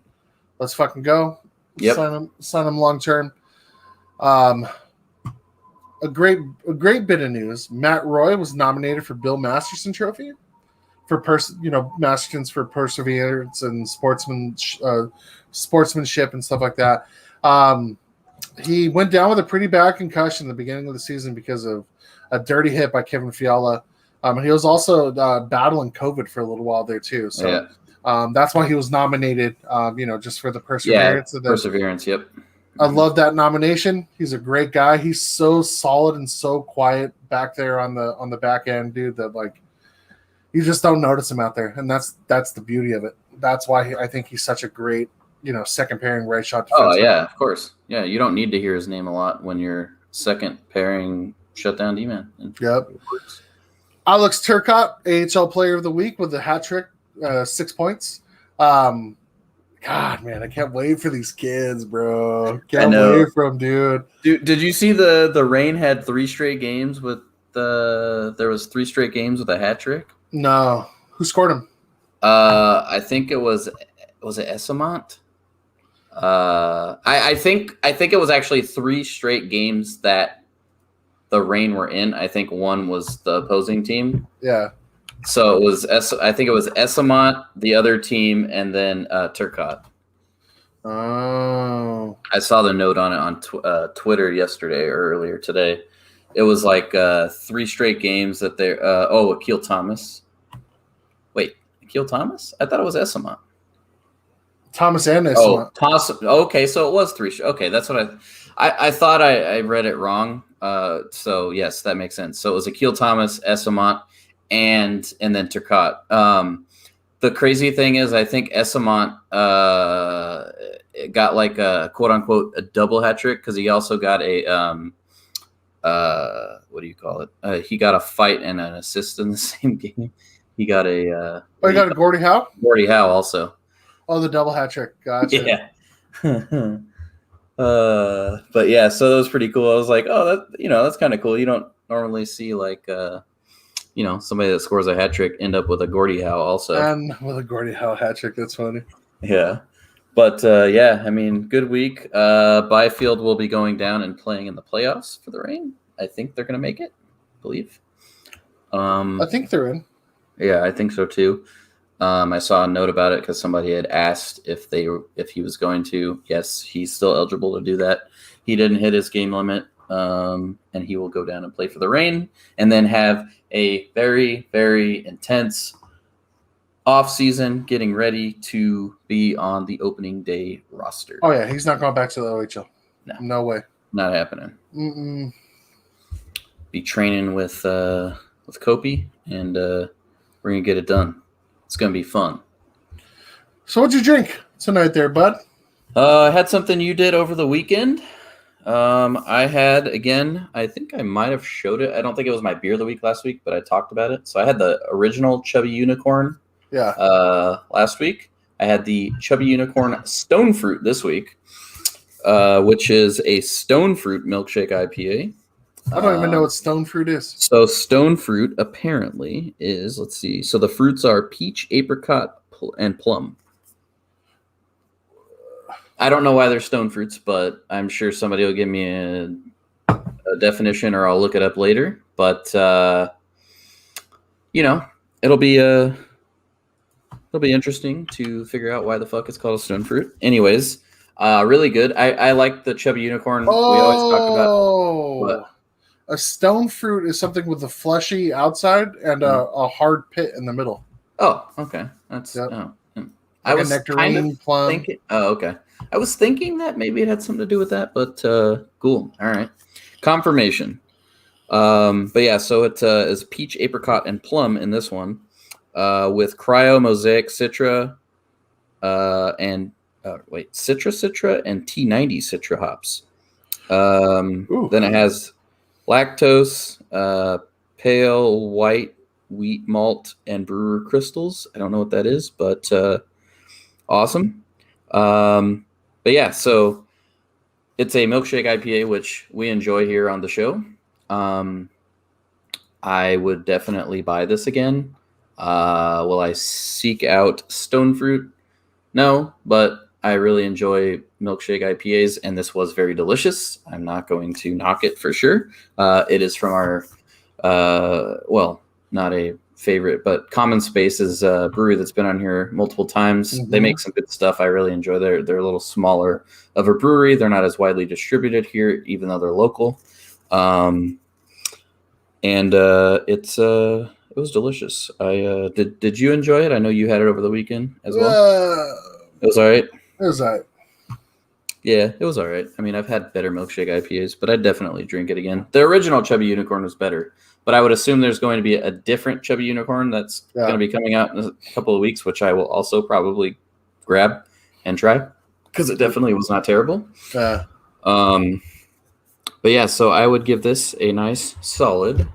let's fucking go. Yep. Sign him long term. A great bit of news. Matt Roy was nominated for Bill Masterson Trophy for Masterson's for perseverance and sportsmanship and stuff like that. He went down with a pretty bad concussion at the beginning of the season because of a dirty hit by Kevin Fiala. He was also battling COVID for a little while there too. So that's why he was nominated. Just for the perseverance. Perseverance. Yep. I love that nomination. He's a great guy. He's so solid and so quiet back there on the back end, dude, that like you just don't notice him out there. And that's the beauty of it. That's why I think he's such a great, second pairing right shot defenseman. Oh yeah, of course. Yeah, you don't need to hear his name a lot when you're second pairing shutdown D-man. Yep. Alex Turcotte, AHL Player of the Week with a hat trick, 6 points. God, man, I can't wait for these kids, bro. Can't wait for them, dude. Did you see the Reign had 3 straight games with there was 3 straight games with a hat trick? No. Who scored them? I think it was it Esamont? I think it was actually 3 straight games that the Reign were in. I think one was the opposing team. Yeah. So it was I think it was Esamont, the other team, and then Turcotte. Oh. I saw the note on it on Twitter yesterday or earlier today. It was like 3 straight games that they're Akil Thomas. Wait, Akil Thomas? I thought it was Esamont. Thomas and Esamont. Okay, so it was 3. Okay, that's what I thought I read it wrong. So yes, that makes sense. So it was Akil Thomas, Esamont, and then Turcotte. The crazy thing is, I think Esamont got like a quote unquote a double hat trick because he also got a what do you call it? He got a fight and an assist in the same game. He got a he got a Gordie Howe? Gordie Howe also. Oh, the double hat trick. Gotcha. Yeah. But yeah, so that was pretty cool. I was like, oh, that's kind of cool. You don't normally see like somebody that scores a hat trick end up with a Gordie Howe also. And with a Gordie Howe hat trick, that's funny. Yeah. But yeah, I mean, good week. Byfield will be going down and playing in the playoffs for the Reign. I think they're going to make it, I believe. I think they're in. Yeah, I think so too. I saw a note about it because somebody had asked if he was going to. Yes, he's still eligible to do that. He didn't hit his game limit, and he will go down and play for the Reign, and then have a very, very intense off season, getting ready to be on the opening day roster. Oh yeah, he's not going back to the OHL. No way. Not happening. Mm-mm. Be training with Kopi, and we're gonna get it done. It's gonna be fun. So what'd you drink tonight there, bud? I had something you did over the weekend. I had, again, I think I might have showed it. I don't think it was my beer of the week last week, but I talked about it. So I had the original Chubby Unicorn last week. I had the Chubby Unicorn Stone Fruit this week, which is a stone fruit milkshake IPA. I don't even know what stone fruit is. So stone fruit apparently is, let's see. So the fruits are peach, apricot, and plum. I don't know why they're stone fruits, but I'm sure somebody will give me a definition, or I'll look it up later. But it'll be interesting to figure out why the fuck it's called a stone fruit. Anyways, really good. I like the Chubby Unicorn. Oh, we always talk about. A stone fruit is something with a fleshy outside and a hard pit in the middle. Oh, okay. That's I was nectarine, kind of plum. thinking. Oh, okay. I was thinking that maybe it had something to do with that, but cool. All right. Confirmation. But yeah, so it is peach, apricot, and plum in this one, with Cryo, Mosaic, Citra, and Citra, and T90 Citra hops. Then it has lactose, pale white wheat malt, and brewer crystals. I don't know what that is, but awesome. But yeah, so it's a milkshake IPA, which we enjoy here on the show. I would definitely buy this again. Will I seek out stone fruit? No, but I really enjoy milkshake IPAs, and this was very delicious. I'm not going to knock it for sure. It is from our, not a favorite, but Common Space is a brewery that's been on here multiple times. Mm-hmm. They make some good stuff. I really enjoy they're a little smaller of a brewery. They're not as widely distributed here, even though they're local. And it was delicious. Did you enjoy it? I know you had it over the weekend as well. It was all right. It was all right. Yeah, it was all right. I mean, I've had better milkshake IPAs, but I'd definitely drink it again. The original Chubby Unicorn was better, but I would assume there's going to be a different Chubby Unicorn that's going to be coming out in a couple of weeks, which I will also probably grab and try because it definitely was not terrible. Yeah. But yeah, so I would give this a nice solid.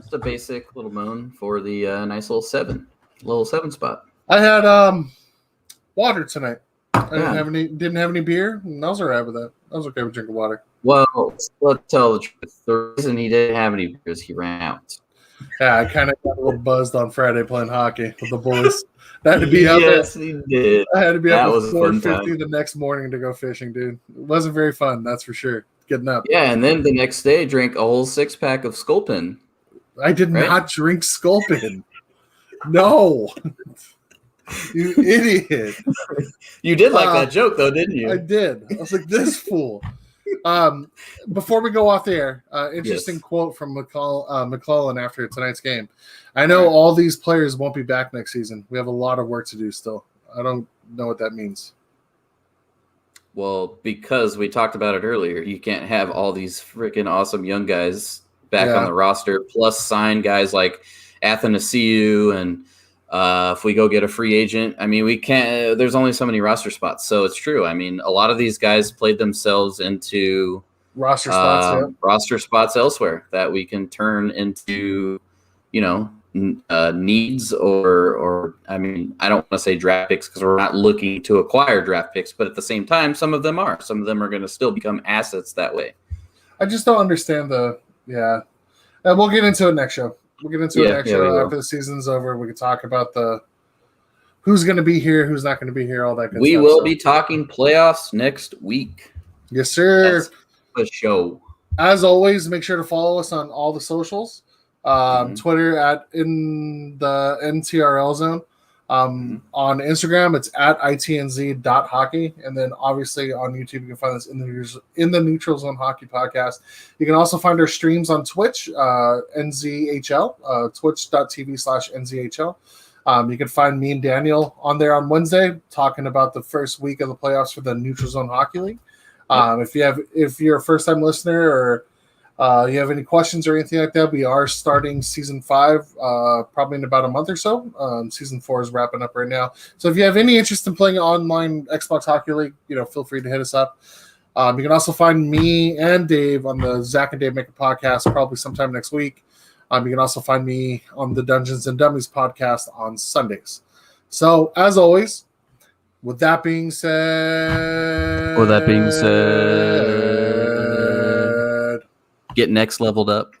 Just a basic little moan for the nice little 7 spot. I had water tonight. I didn't have any beer, and I was all right with that. I was okay with drinking water. Well, let's tell the truth. The reason he didn't have any beer is he ran out. Yeah, I kind of got a little buzzed on Friday playing hockey with the boys. I had to be out there. Yes, he did. I had to be That up was at a fun 4:50 time. the next morning to go fishing, dude. It wasn't very fun, that's for sure. Getting up. Yeah, and then the next day drank a whole 6-pack of Sculpin. I did Right? not drink Sculpin. No. You idiot. You did like that joke, though, didn't you? I did. I was like, this fool. Before we go off the air, interesting quote from McClellan after tonight's game. I know all these players won't be back next season. We have a lot of work to do still. I don't know what that means. Well, because we talked about it earlier, you can't have all these freaking awesome young guys back on the roster, plus sign guys like Athanasiou and if we go get a free agent, I mean, we can't. There's only so many roster spots, so it's true. I mean, a lot of these guys played themselves into roster spots elsewhere that we can turn into, needs or I mean, I don't want to say draft picks because we're not looking to acquire draft picks, but at the same time, some of them are. Some of them are going to still become assets that way. I just don't understand and we'll get into it next show. We'll get into it next show after the season's over. We can talk about who's going to be here, who's not going to be here, all that good stuff. We will be talking playoffs next week. Yes, sir. That's the show. As always, make sure to follow us on all the socials. Twitter in the NTRL zone. On Instagram, it's at itnz.hockey. And then obviously on YouTube, you can find us in the Neutral Zone Hockey Podcast. You can also find our streams on Twitch, NZHL, twitch.tv/NZHL. You can find me and Daniel on there on Wednesday talking about the first week of the playoffs for the Neutral Zone Hockey League. If you're a first-time listener or you have any questions or anything like that, we are starting season 5 probably in about a month or so. Season 4 is wrapping up right now. So if you have any interest in playing online Xbox Hockey League, feel free to hit us up. You can also find me and Dave on the Zach and Dave Make a Podcast probably sometime next week. You can also find me on the Dungeons and Dummies podcast on Sundays. So as always, with that being said, Get next leveled up.